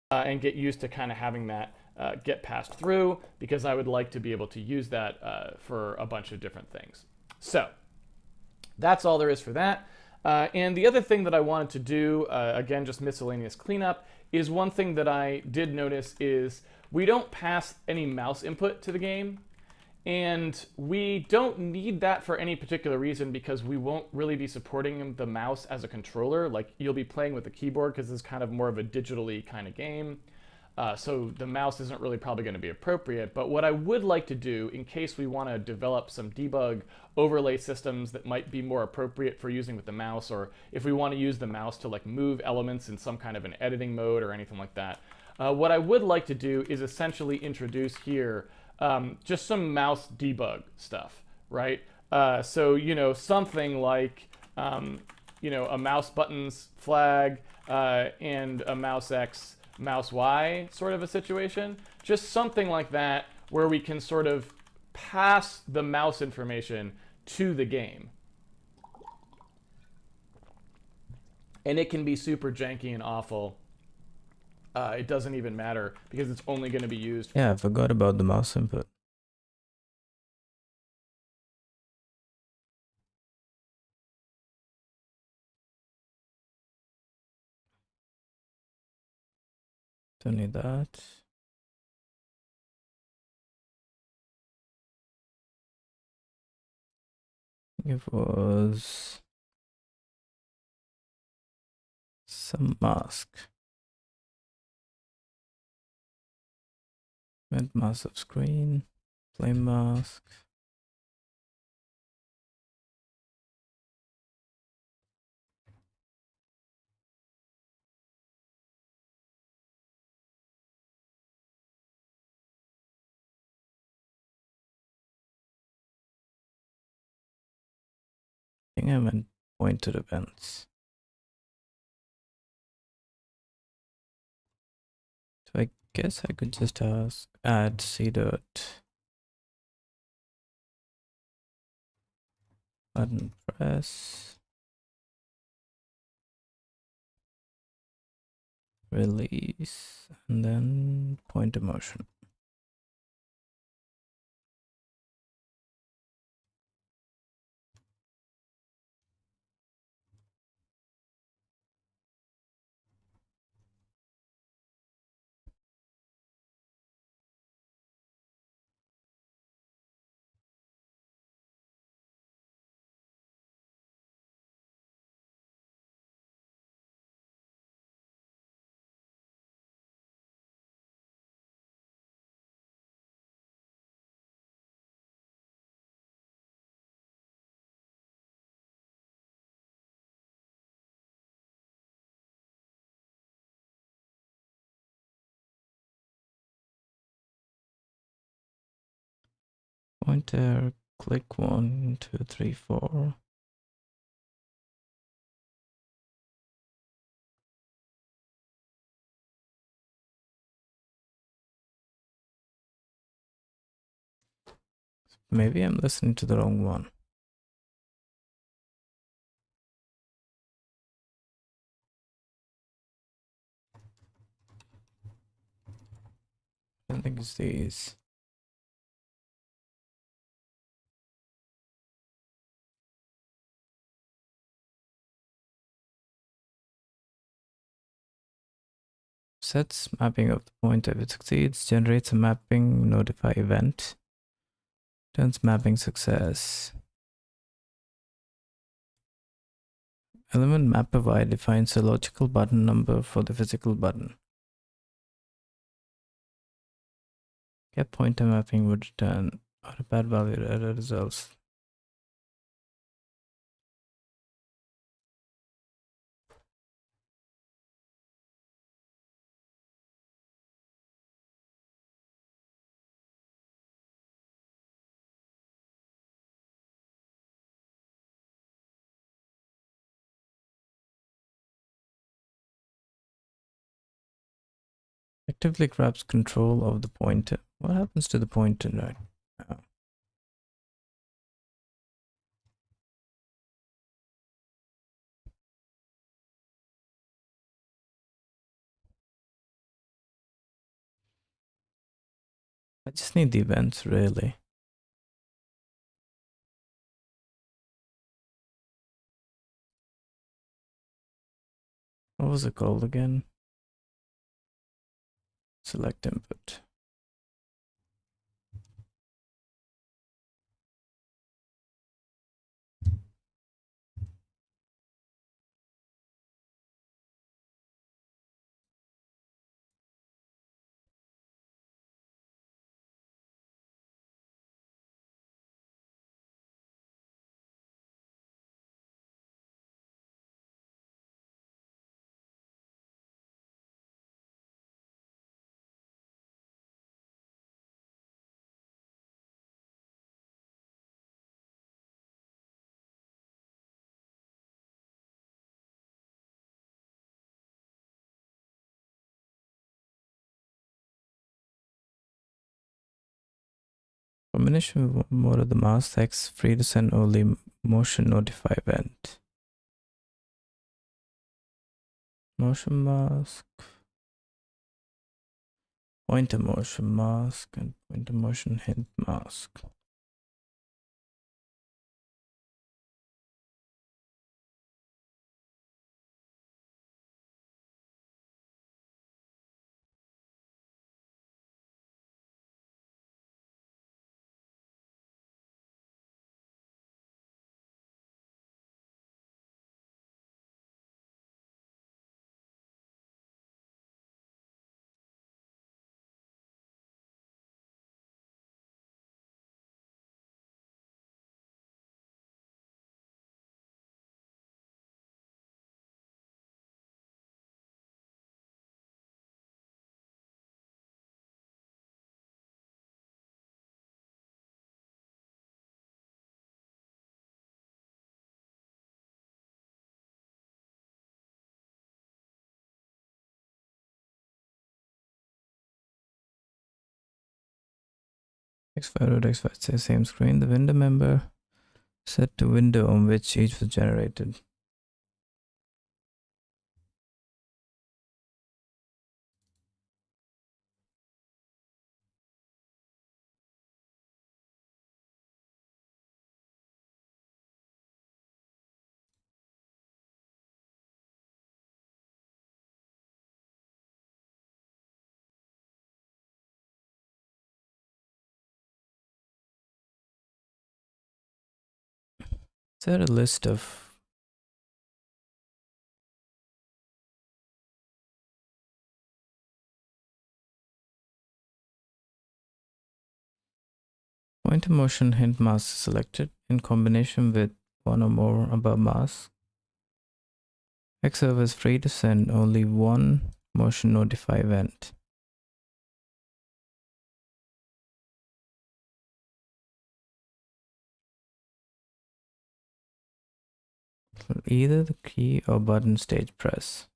Speaker 2: And get used to kind of having that get passed through, because I would like to be able to use that for a bunch of different things. So that's all there is for that. And the other thing that I wanted to do, again, just miscellaneous cleanup, is one thing that I did notice is we don't pass any mouse input to the game. And we don't need that for any particular reason, because we won't really be supporting the mouse as a controller. Like, you'll be playing with the keyboard because it's kind of more of a digitally kind of game. So the mouse isn't really probably going to be appropriate. But what I would like to do, in case we want to develop some debug overlay systems that might be more appropriate for using with the mouse, or if we want to use the mouse to like move elements in some kind of an editing mode or anything like that, what I would like to do is essentially introduce here just some mouse debug stuff, right? So, you know, something like, you know, a mouse buttons flag and a mouse X, mouse Y sort of a situation. Just something like that where we can sort of pass the mouse information to the game. And it can be super janky and awful. it doesn't even matter because it's only going to be used.
Speaker 1: Yeah, I forgot about the mouse input. Don't need that. It was some mask. Vent mask of screen. Flame mask. I think I meant pointed events. So I guess I could just add c dot button press release and then pointer motion. Pointer, click 1, 2, 3, 4. Maybe I'm listening to the wrong one. I think it's these. Sets mapping of the pointer. If it succeeds, generates a mapping notify event. Turns mapping success. Element mapper y defines a logical button number for the physical button. Get pointer mapping would return or a bad value error results. Actively grabs control of the pointer. What happens to the pointer right now? I just need the events really. What was it called again? Select input. Combination mode of the mouse text free to send only motion notify event. Motion mask. Pointer motion mask and pointer motion hint mask. X5.x5 says same screen. The window member set to window on which each was generated. Is there a list of pointer motion hint masks selected in combination with one or more above masks? X server is free to send only one motion notify event. Either the key or button stage press.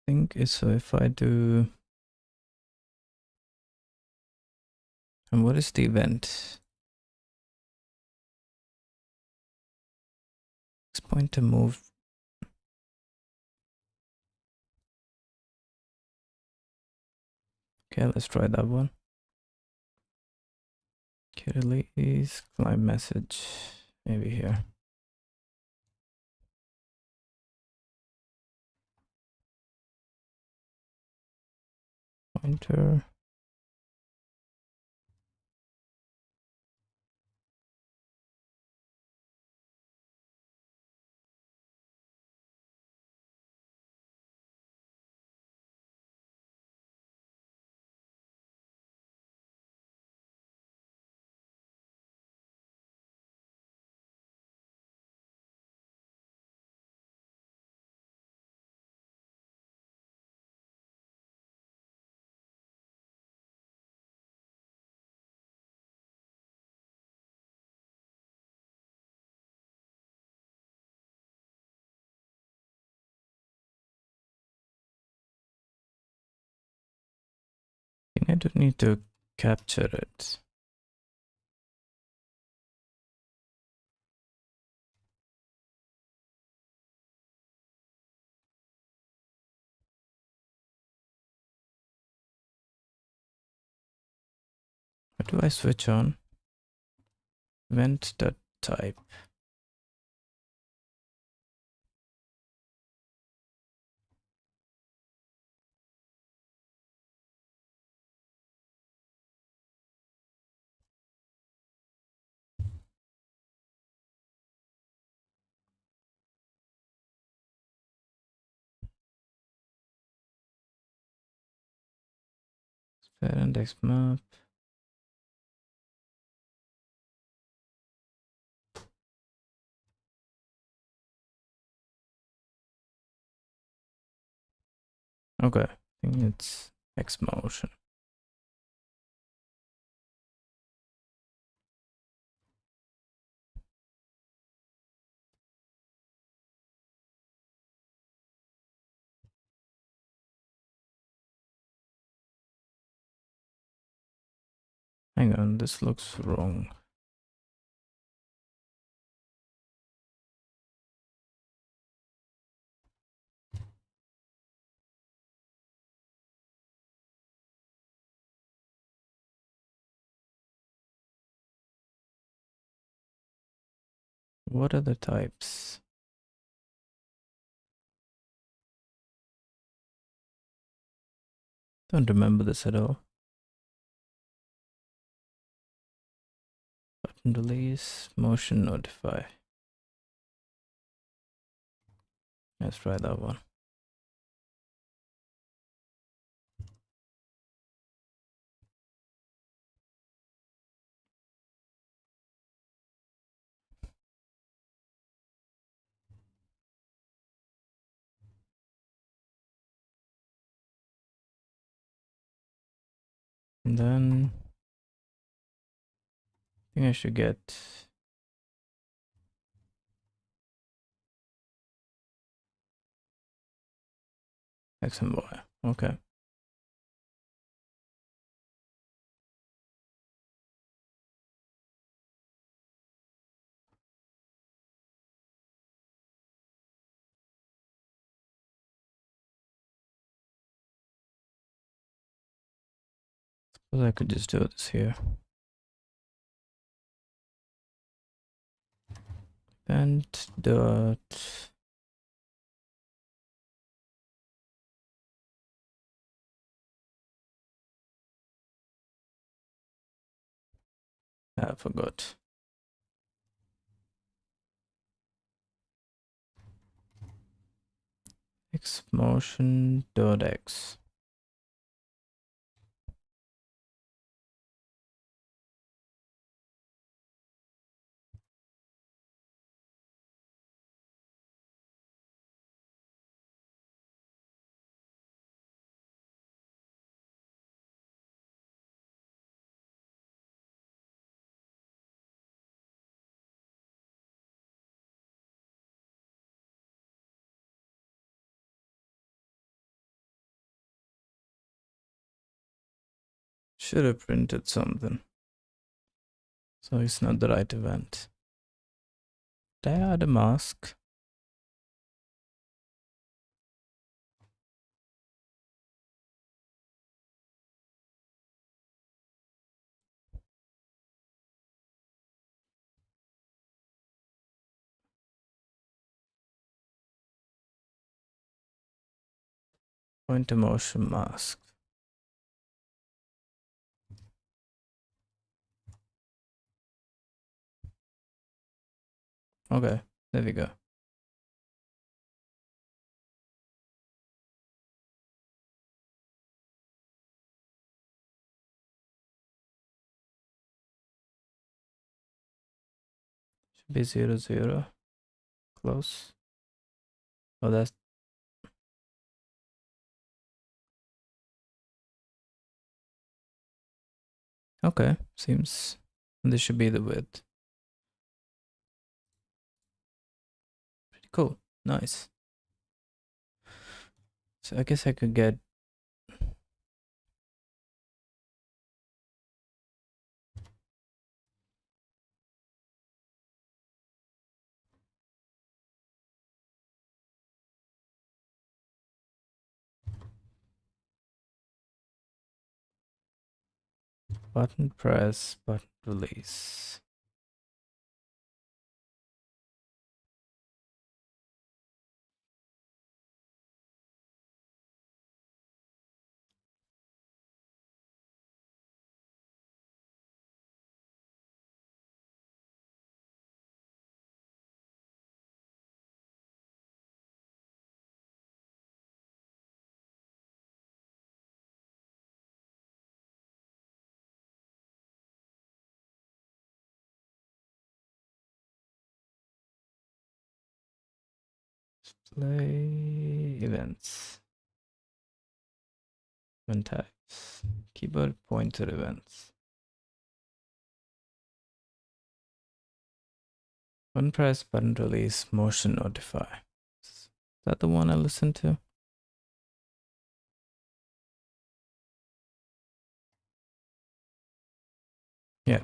Speaker 1: I think it's so if I do, and what is the event? X pointer move. Okay, let's try that one. Okay, release client message, maybe here. Pointer. I think I do need to capture it. What do I switch on? Event.type. Sphere index map. Okay, I think it's X motion. Hang on, this looks wrong. What are the types? Don't remember this at all. Button release, motion notify. Let's try that one. And then I think I should get X and Y. Okay. Suppose I could just do this here. Event dot I forgot. X motion dot X. Should have printed something. So it's not the right event. Did I add a mask? Point to motion mask. Okay, there we go. Should be 0, 0. Close. Oh, that's okay. Seems this should be the width. Pretty cool. Nice. So I guess I could get button press, button release. Display events. Event types. Keyboard pointer events. Button press, button release, motion notify. Is that the one I listened to? Yeah.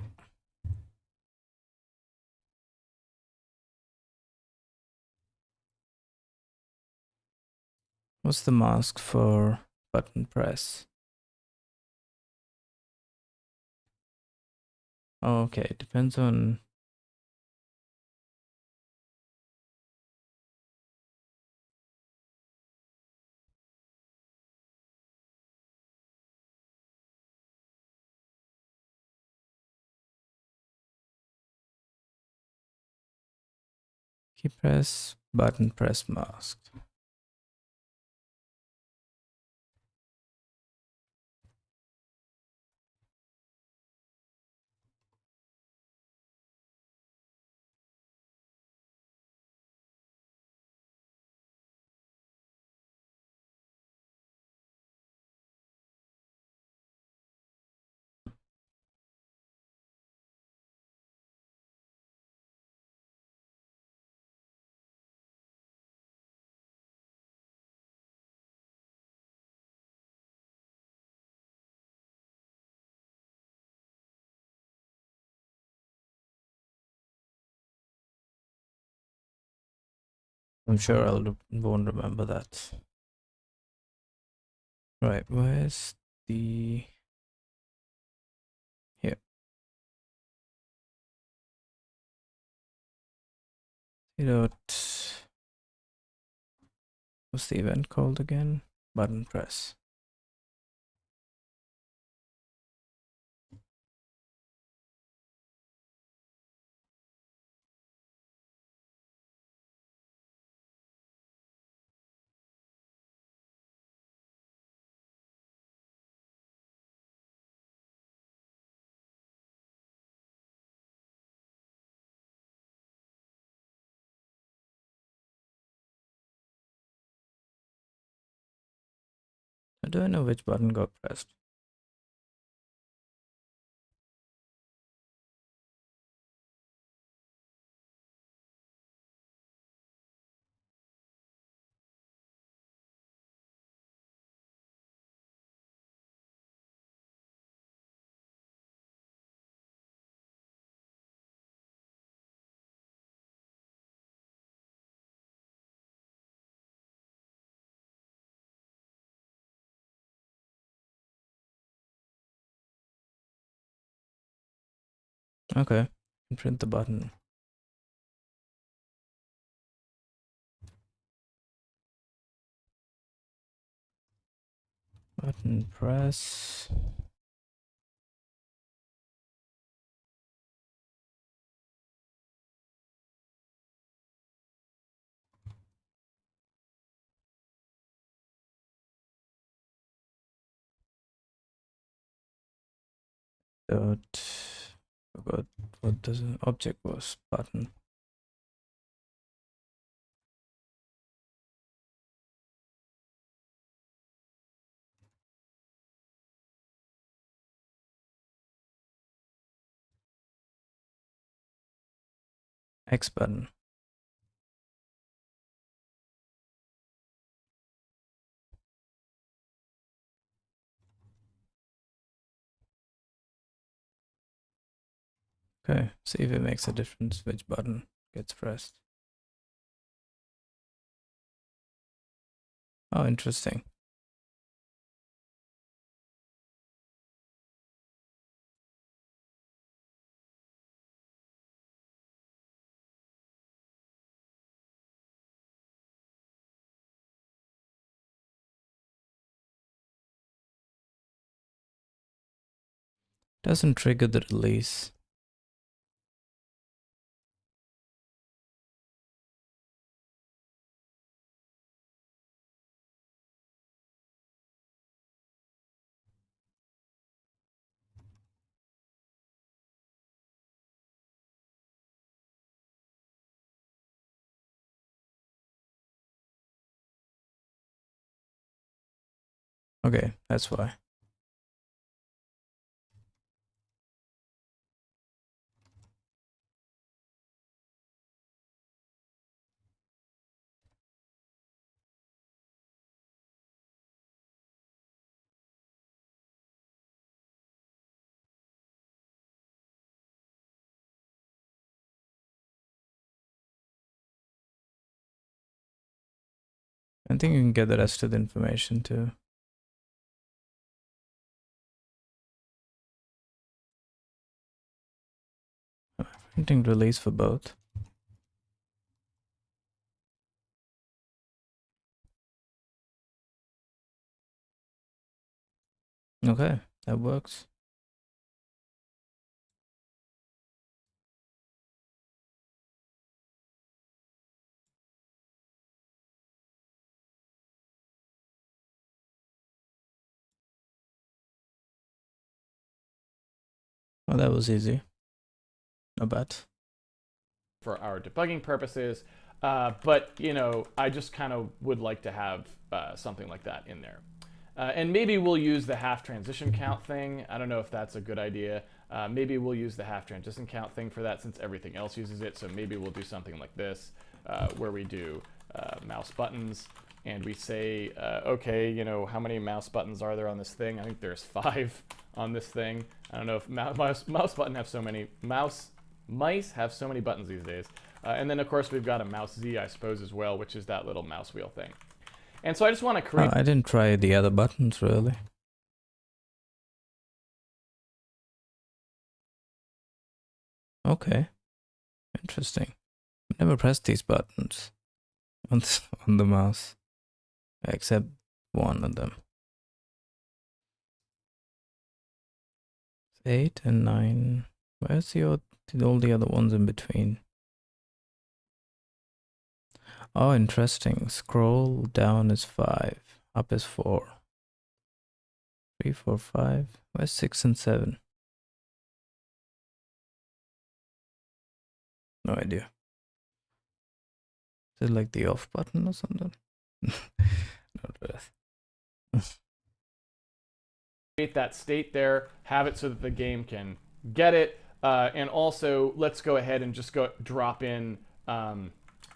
Speaker 1: What's the mask for button press? Oh, okay, it depends on. Key press, button press mask. I'm sure won't remember that. Right, where's the here? Dot. What's the event called again? Button press. I don't know which button got pressed. Okay, print the button. Button press. Dot. Forgot what the object was. Button. X button. Okay, see if it makes a difference which button gets pressed. Oh, interesting. Doesn't trigger the release. Okay, that's why. I think you can get the rest of the information too. Printing release for both. Okay, that works. Oh, that was easy. Not bad.
Speaker 2: For our debugging purposes, but you know, I just kind of would like to have something like that in there. And maybe we'll use the half transition count thing. I don't know if that's a good idea. Maybe we'll use the half transition count thing for that since everything else uses it. So maybe we'll do something like this, where we do mouse buttons, and we say, okay, you know, how many mouse buttons are there on this thing? I think there's 5 on this thing. I don't know if mouse button have so many mice have so many buttons these days. And then of course we've got a mouse Z, I suppose, as well, which is that little mouse wheel thing. And so I just want to create.
Speaker 1: I didn't try the other buttons really. Okay, interesting. I've never pressed these buttons on the mouse, except one of them. 8 and 9. Where's all the other ones in between? Oh, interesting. Scroll down is 5, up is 4. 3, 4, 5. Where's 6 and 7? No idea. Is it like the off button or something? Not really.
Speaker 2: Create that state there, have it so that the game can get it, and also let's go ahead and just drop in,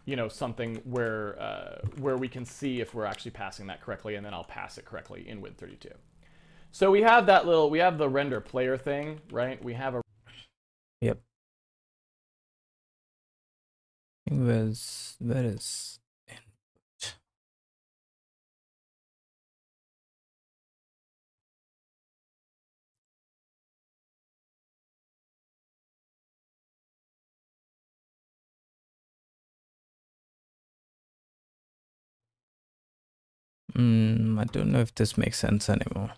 Speaker 2: you know, something where we can see if we're actually passing that correctly, and then I'll pass it correctly in Win32. So we have we have the render player thing, right? We have a.
Speaker 1: Yep. I think where is input? I don't know if this makes sense anymore.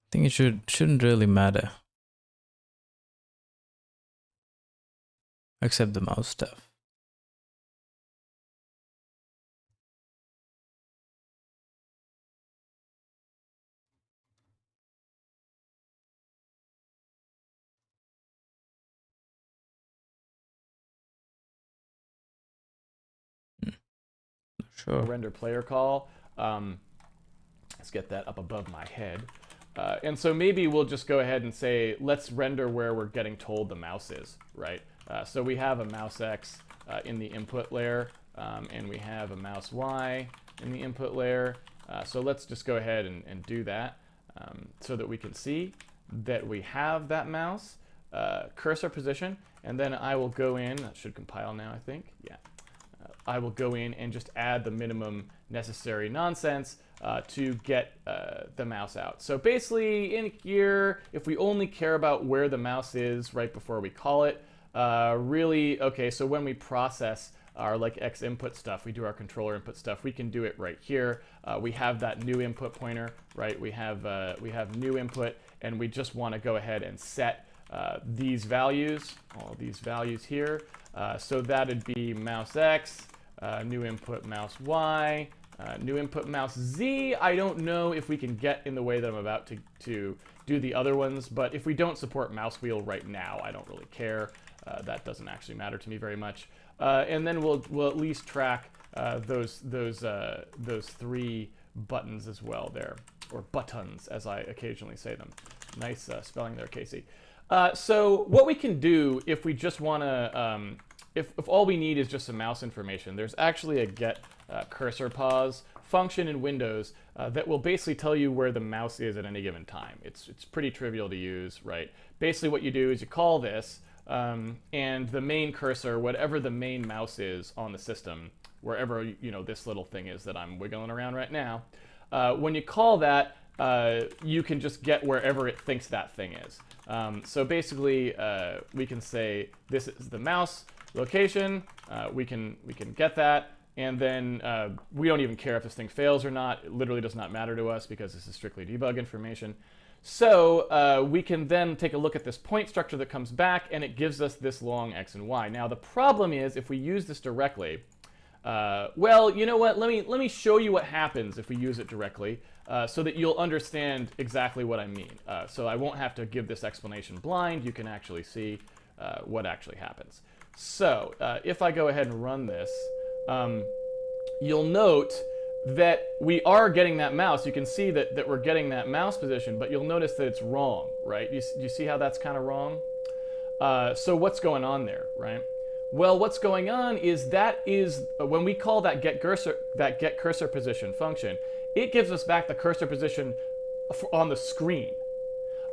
Speaker 1: I think it shouldn't really matter. Except the mouse stuff. Sure.
Speaker 2: Render player call. Let's get that up above my head. And so maybe we'll just go ahead and say, let's render where we're getting told the mouse is, right? So we have a mouse X in the input layer, and we have a mouse Y in the input layer. So let's just go ahead and do that so that we can see that we have that mouse cursor position. And then I will go in, that should compile now, I think. Yeah. I will go in and just add the minimum necessary nonsense to get the mouse out. So basically in here, if we only care about where the mouse is right before we call it, really, okay, so when we process our like X input stuff, we do our controller input stuff, we can do it right here. We have that new input pointer, right? We have new input, and we just want to go ahead and set these values, all these values here. So that'd be mouse X, new input mouse Y, new input mouse Z. I don't know if we can get in the way that I'm about to do the other ones, but if we don't support mouse wheel right now, I don't really care. That doesn't actually matter to me very much. And then we'll at least track those 3 buttons as well there, or buttons as I occasionally say them. Nice spelling there, Casey. So what we can do if we just want to, if all we need is just some mouse information, there's actually a get cursor pause function in Windows that will basically tell you where the mouse is at any given time. It's pretty trivial to use, right? Basically what you do is you call this, and the main cursor, whatever the main mouse is on the system, wherever this little thing is that I'm wiggling around right now, when you call that, you can just get wherever it thinks that thing is. So basically, we can say this is the mouse location. We can get that, and then we don't even care if this thing fails or not. It literally does not matter to us because this is strictly debug information. So we can then take a look at this point structure that comes back, and it gives us this long x and y. Now the problem is if we use this directly, well, you know what? Let me show you what happens if we use it directly, so that you'll understand exactly what I mean. So I won't have to give this explanation blind. You can actually see what actually happens. So if I go ahead and run this, you'll note that we are getting that mouse. You can see that we're getting that mouse position, but you'll notice that it's wrong, right? You see how that's kind of wrong? So what's going on there, right? Well, what's going on is when we call that get cursor position function, it gives us back the cursor position on the screen.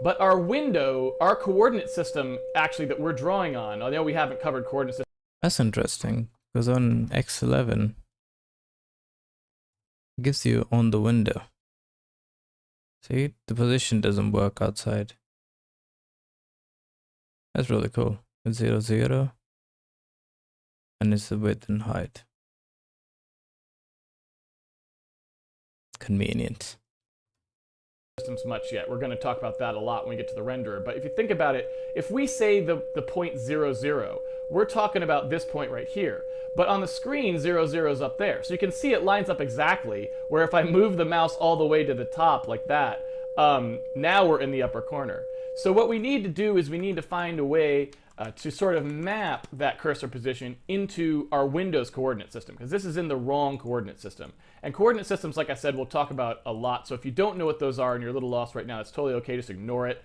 Speaker 2: But our window, our coordinate system actually that we're drawing on, although we haven't covered coordinate system.
Speaker 1: That's interesting, because on X11, it gives you on the window. See, the position doesn't work outside. That's really cool. It's 0, 0. And it's the width and height. Convenient.
Speaker 2: Systems much yet. We're going to talk about that a lot when we get to the renderer. But if you think about it, if we say the point 0, 0, we're talking about this point right here. But on the screen, 0, 0 is up there. So you can see it lines up exactly, where if I move the mouse all the way to the top like that, now we're in the upper corner. So what we need to do is we need to find a way to sort of map that cursor position into our Windows coordinate system, because this is in the wrong coordinate system. And coordinate systems, like I said, we'll talk about a lot. So if you don't know what those are and you're a little lost right now, it's totally okay. Just ignore it.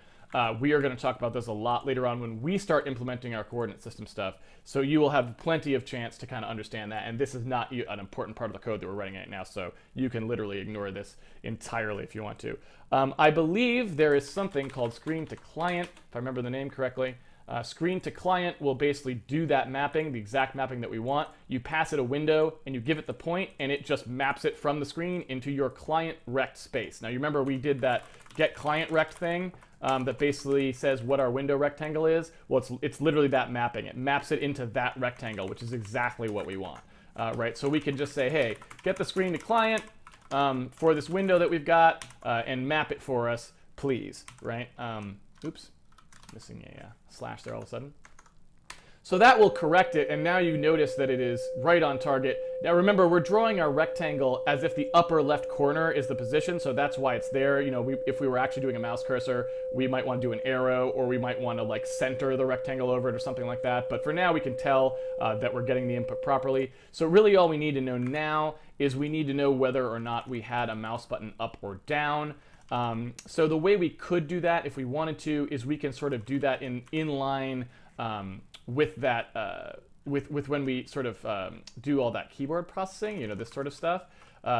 Speaker 2: We are going to talk about this a lot later on when we start implementing our coordinate system stuff. So you will have plenty of chance to kind of understand that. And this is not an important part of the code that we're writing right now. So you can literally ignore this entirely if you want to. I believe there is something called screen to client, if I remember the name correctly. Screen to client will basically do that mapping, the exact mapping that we want. You pass it a window and you give it the point, and it just maps it from the screen into your client rect space. Now you remember we did that get client rect thing that basically says what our window rectangle is. Well, it's literally that mapping. It maps it into that rectangle, which is exactly what we want. Right? So we can just say, hey, get the screen to client for this window that we've got and map it for us, please. Right? Oops. Missing a slash there all of a sudden. So that will correct it, and now you notice that it is right on target. Now remember, we're drawing our rectangle as if the upper left corner is the position, so that's why it's there. You know, if we were actually doing a mouse cursor, we might want to do an arrow, or we might want to like center the rectangle over it or something like that. But for now, we can tell that we're getting the input properly. So really all we need to know now is we need to know whether or not we had a mouse button up or down. So the way we could do that, if we wanted to, is we can sort of do that in line with that, with when we sort of do all that keyboard processing, you know, this sort of stuff.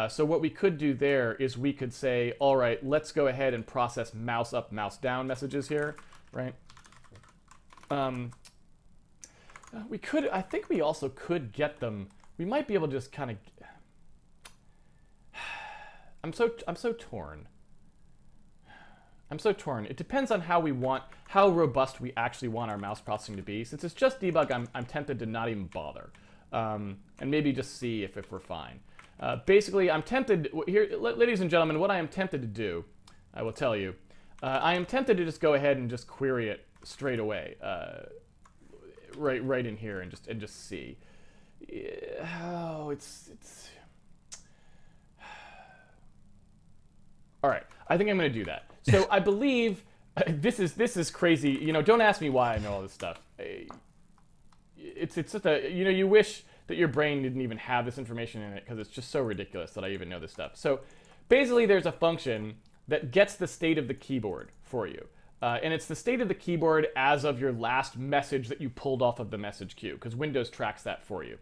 Speaker 2: So what we could do there is we could say, all right, let's go ahead and process mouse up, mouse down messages here, right? We could, I think we also could get them. We might be able to just kind of. I'm so torn. I'm so torn. It depends on how robust we actually want our mouse processing to be. Since it's just debug, I'm tempted to not even bother, and maybe just see if we're fine. Basically, I'm tempted here, ladies and gentlemen. What I am tempted to do, I will tell you, I am tempted to just go ahead and just query it straight away, right in here, and just see. Oh, it's. All right, I think I'm going to do that. So I believe this is crazy. You know, don't ask me why I know all this stuff. It's just you wish that your brain didn't even have this information in it because it's just so ridiculous that I even know this stuff. So basically, there's a function that gets the state of the keyboard for you, and it's the state of the keyboard as of your last message that you pulled off of the message queue, because Windows tracks that for you.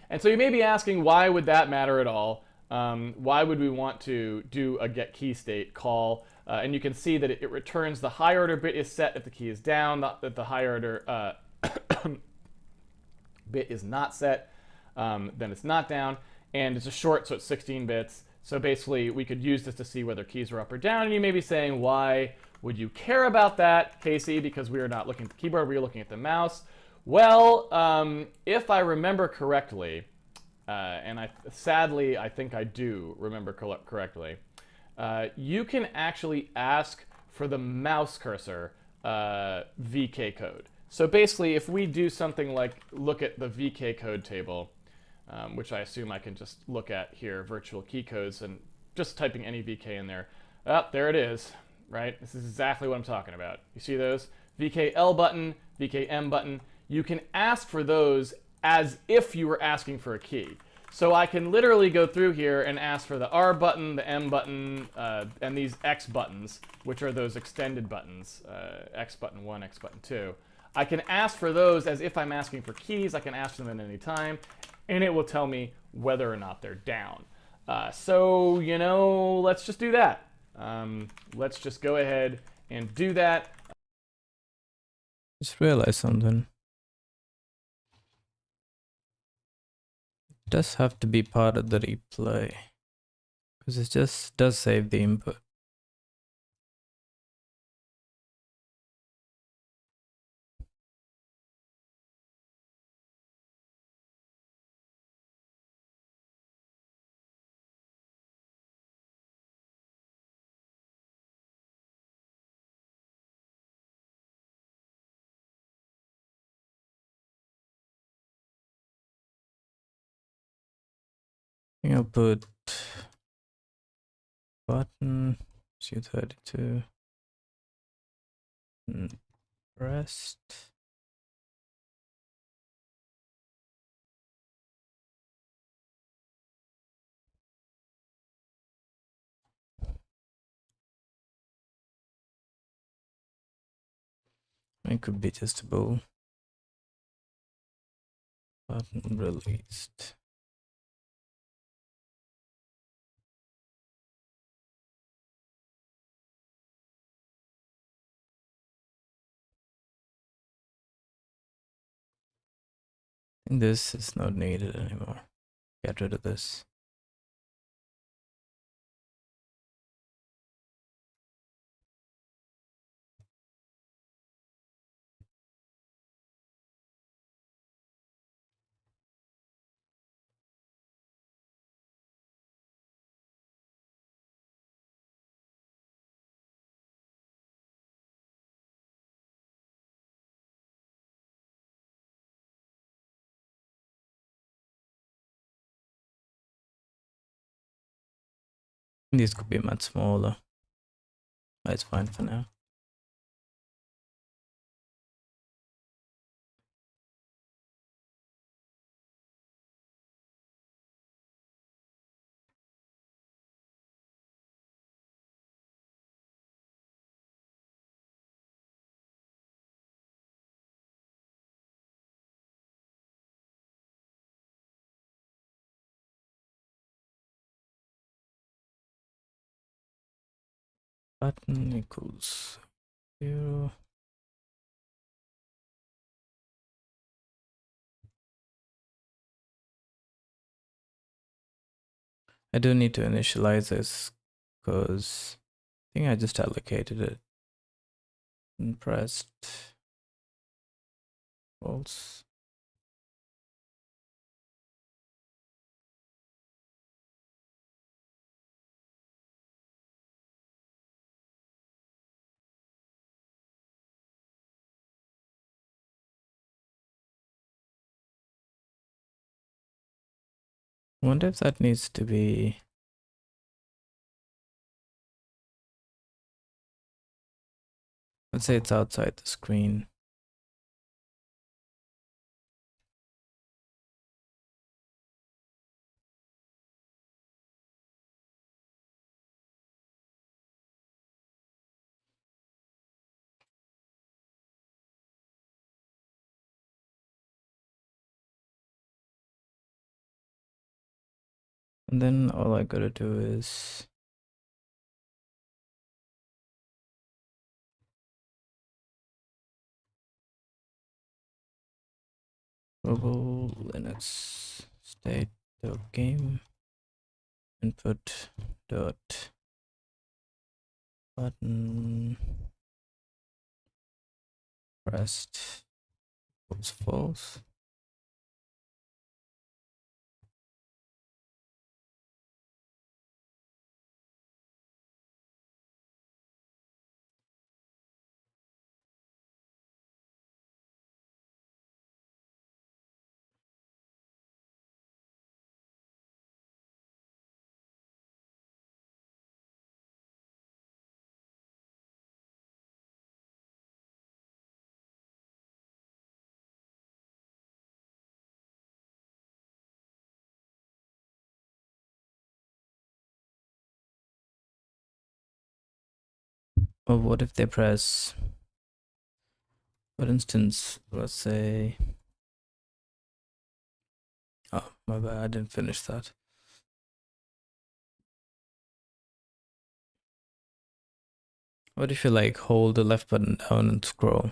Speaker 2: And so you may be asking, why would that matter at all? why would we want to do a get key state call? And you can see that it returns the high order bit is set if the key is down, that the high order bit is not set, then it's not down. And it's a short, so it's 16 bits. So basically, we could use this to see whether keys are up or down. And you may be saying, why would you care about that, Casey? Because we are not looking at the keyboard, we are looking at the mouse. Well, if I remember correctly, and sadly, I think I do remember correctly, you can actually ask for the mouse cursor VK code. So basically, if we do something like look at the VK code table, which I assume I can just look at here, virtual key codes, and just typing any VK in there. Oh, there it is, right? This is exactly what I'm talking about. You see those? VKL button, VKM button. You can ask for those as if you were asking for a key. So I can literally go through here and ask for the R button, the M button, and these X buttons, which are those extended buttons, X button 1, X button 2. I can ask for those as if I'm asking for keys. I can ask them at any time, and it will tell me whether or not they're down. So, you know, let's just do that. Let's just go ahead and do that.
Speaker 1: Just realized something. It does have to be part of the replay, because it just does save the input. I think I'll put button C32 and rest. It could be just a bool. Button released. And this is not needed anymore. Get rid of this. These could be much smaller. That's fine for now. Button equals 0. I do need to initialize this because I think I just allocated it and pressed false. I wonder if that needs to be. Let's say it's outside the screen. And then all I gotta do is global Linux state dot game input dot button pressed equals false. Or what if they press, for instance, let's say, oh my bad, I didn't finish that. What if you like hold the left button down and scroll?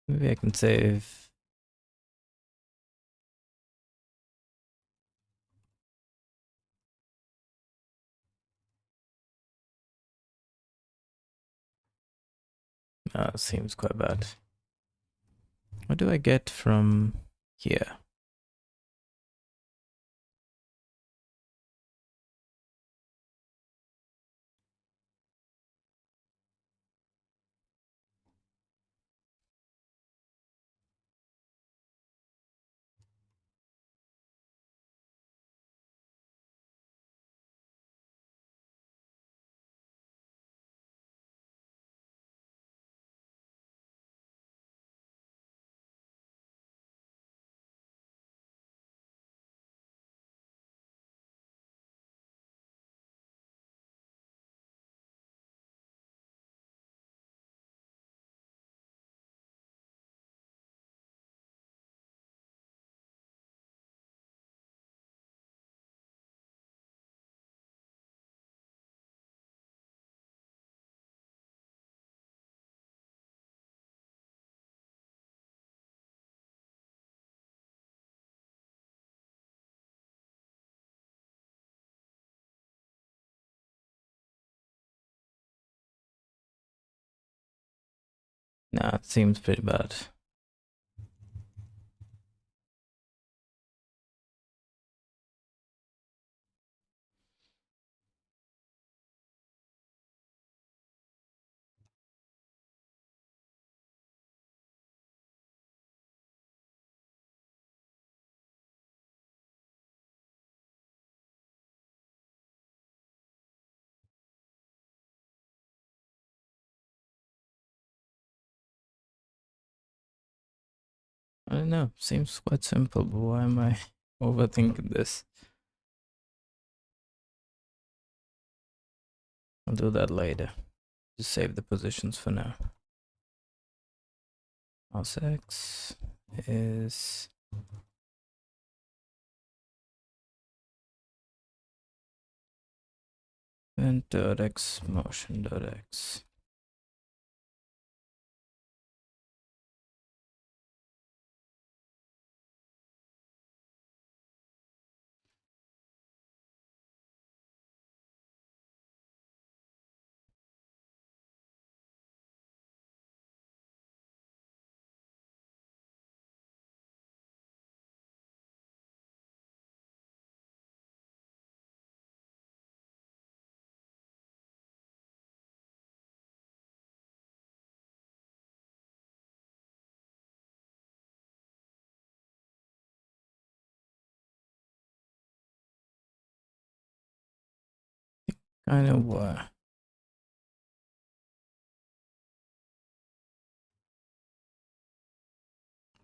Speaker 1: Maybe I can save. Seems quite bad. What do I get from here? Nah, it seems pretty bad. I don't know, seems quite simple, but why am I overthinking this? I'll do that later. Just save the positions for now. Mouse X is event.x motion.x. I know why.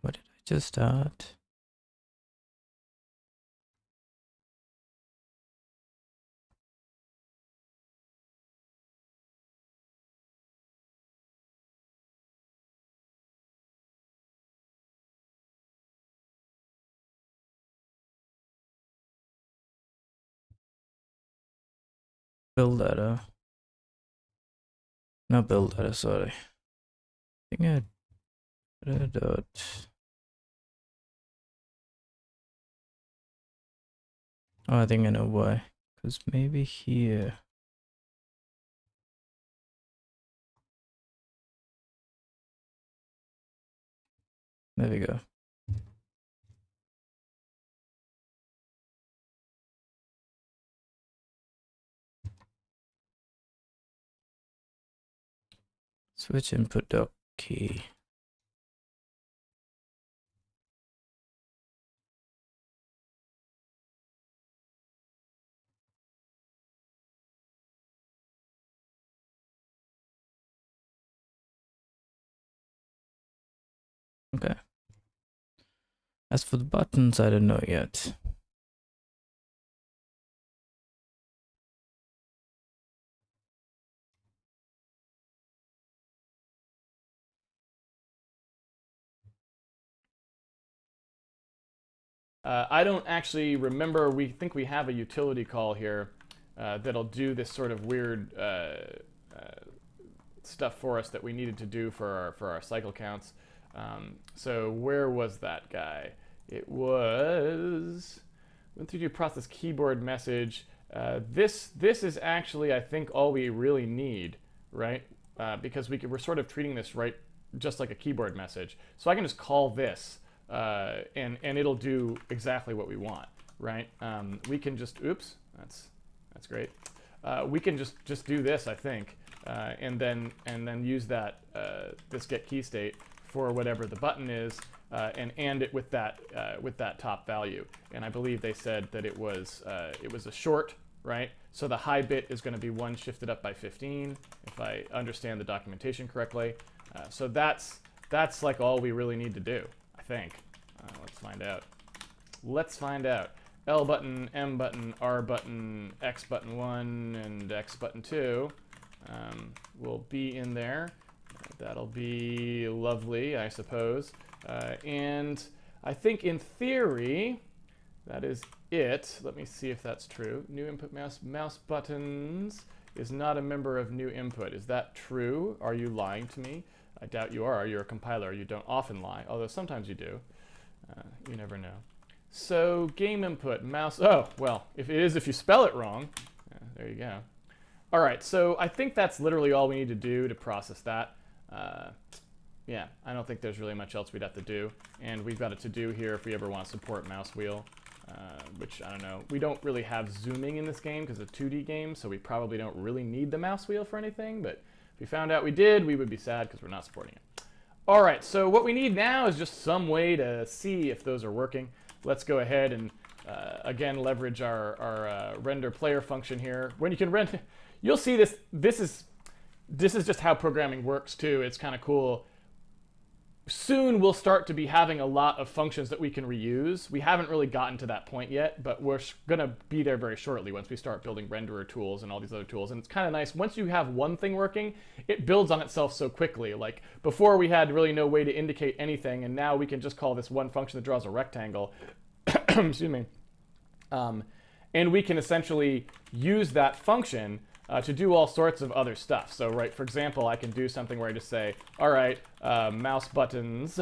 Speaker 1: What did I just start? Build data. Not build data, sorry. I think I dot. Oh, I think I know why. Because maybe here. There we go. Switch input dot key. Okay. As for the buttons, I don't know yet.
Speaker 2: I don't actually remember. We think we have a utility call here that'll do this sort of weird stuff for us that we needed to do for our cycle counts. So where was that guy? It was Win3D process keyboard message. This is actually, I think, all we really need, right? Because we're sort of treating this right just like a keyboard message. So I can just call this, and it'll do exactly what we want, right? We can just, oops, that's great. We can just do this, I think, and then use that this get key state for whatever the button is, and it with that top value. And I believe they said that it was a short, right? So the high bit is going to be 1 shifted up by 15, if I understand the documentation correctly. So that's like all we really need to do, I think. Let's find out. Let's find out. L button, M button, R button, X button 1, and X button 2 will be in there. That'll be lovely, I suppose. And I think in theory, that is it. Let me see if that's true. New input mouse buttons is not a member of new input. Is that true? Are you lying to me? I doubt you are. You're a compiler. You don't often lie, although sometimes you do. You never know. So game input, mouse, oh, well, if you spell it wrong, there you go. All right, so I think that's literally all we need to do to process that. Yeah, I don't think there's really much else we'd have to do. And we've got a to-do here if we ever want to support mouse wheel, which, I don't know. We don't really have zooming in this game because it's a 2D game, so we probably don't really need the mouse wheel for anything. But if we found out we did, we would be sad because we're not supporting it. All right, so what we need now is just some way to see if those are working. Let's go ahead and, again, leverage our render player function here. When you can render, you'll see this. This is just how programming works, too. It's kind of cool. Soon we'll start to be having a lot of functions that we can reuse. We haven't really gotten to that point yet, but we're going to be there very shortly once we start building renderer tools and all these other tools. And it's kind of nice. Once you have one thing working, it builds on itself so quickly. Like before we had really no way to indicate anything, and now we can just call this one function that draws a rectangle. Excuse me. And we can essentially use that function to do all sorts of other stuff. So, right, for example, I can do something where I just say, all right, mouse buttons,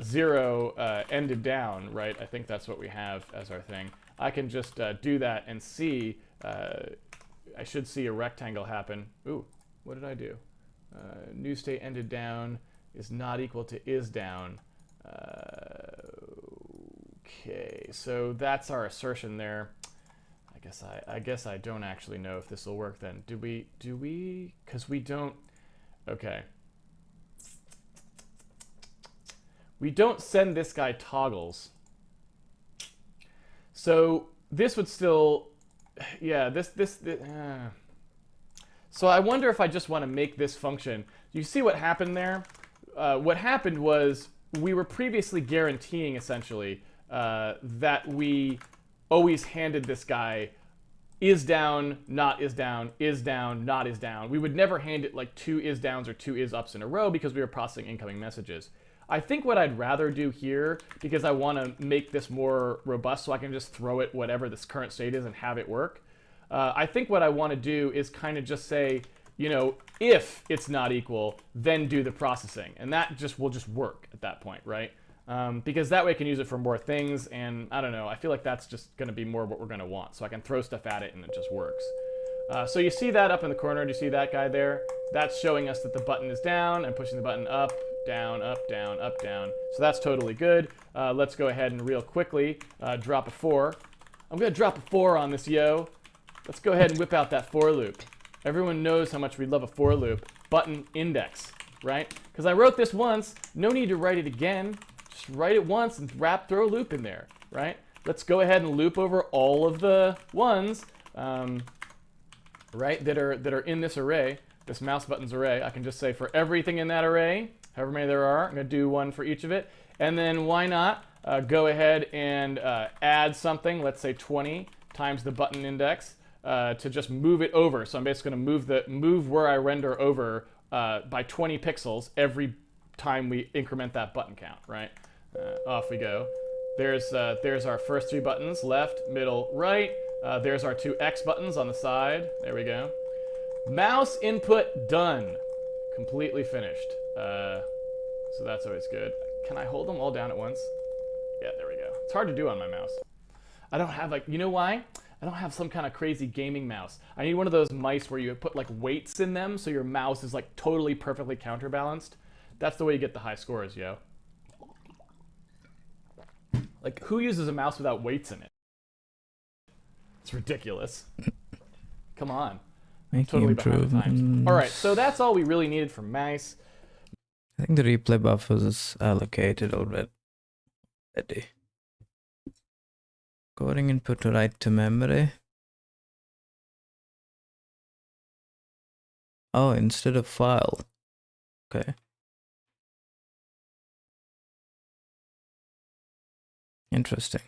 Speaker 2: 0 ended down, right? I think that's what we have as our thing. I can just do that and see, I should see a rectangle happen. Ooh, what did I do? New state ended down is not equal to is down. Okay, so that's our assertion there. I guess I don't actually know if this will work then. Do we? Because we don't. Okay. We don't send this guy toggles. So this would still, yeah. So I wonder if I just want to make this function. You see what happened there? What happened was we were previously guaranteeing essentially that we always handed this guy is down, not is down, is down, not is down. We would never hand it like 2 is downs or 2 is ups in a row because we were processing incoming messages. I think what I'd rather do here, because I want to make this more robust so I can just throw it whatever this current state is and have it work, I think what I want to do is kind of just say, you know, if it's not equal, then do the processing. And that just will just work at that point, right? Because that way I can use it for more things, and I don't know, I feel like that's just going to be more what we're going to want. So I can throw stuff at it and it just works. So you see that up in the corner, do you see that guy there? That's showing us that the button is down and pushing the button up, down, up, down, up, down. So that's totally good. Let's go ahead and real quickly drop a 4. I'm going to drop a 4 on this, yo. Let's go ahead and whip out that for loop. Everyone knows how much we love a for loop. Button index, right? Because I wrote this once, no need to write it again. Just write it once and throw a loop in there, right? Let's go ahead and loop over all of the ones, right, that are in this array, this mouse buttons array. I can just say for everything in that array, however many there are, I'm going to do one for each of it. And then why not go ahead and add something, let's say 20 times the button index, to just move it over. So I'm basically going to move where I render over by 20 pixels every time we increment that button count, right? Off we go. There's our first 3 buttons, left, middle, right. There's our 2 X buttons on the side. There we go. Mouse input done. Completely finished. So that's always good. Can I hold them all down at once? Yeah, there we go. It's hard to do on my mouse. I don't have, like, you know why? I don't have some kind of crazy gaming mouse. I need one of those mice where you put like weights in them so your mouse is like totally perfectly counterbalanced. That's the way you get the high scores, yo. Like, who uses a mouse without weights in it? It's ridiculous. Come on. Totally behind the times. All right, so that's all we really needed for mice.
Speaker 1: I think the replay buffer is allocated already. Coding input to write to memory. Oh, instead of file. Okay. Interesting.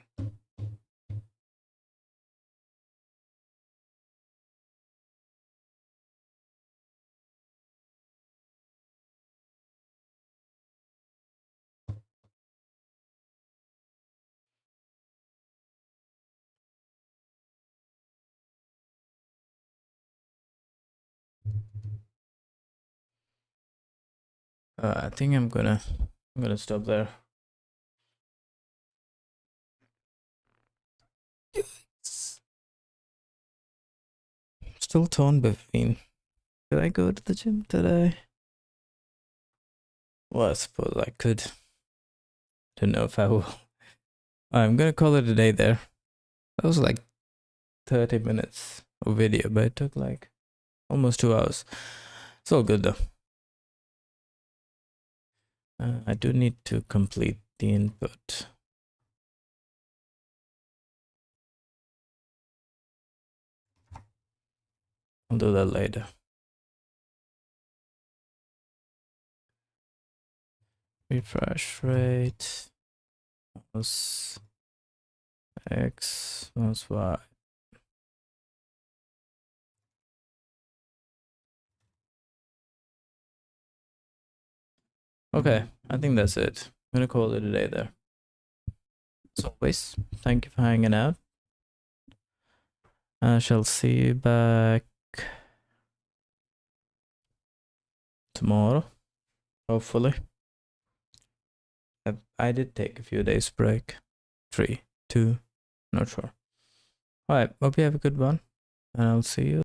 Speaker 1: I think I'm gonna stop there. Still torn between. Did I go to the gym today? Well, I suppose I could. Don't know if I will. I'm gonna call it a day there. That was like 30 minutes of video, but it took like almost 2 hours. It's all good though. I do need to complete the input. I'll do that later. Refresh rate. Mouse X, mouse Y. Okay, I think that's it. I'm gonna call it a day there. As always, thank you for hanging out. I shall see you back tomorrow, hopefully. I did take a few days break. 3, 2, not sure. Alright, hope you have a good one, and I'll see you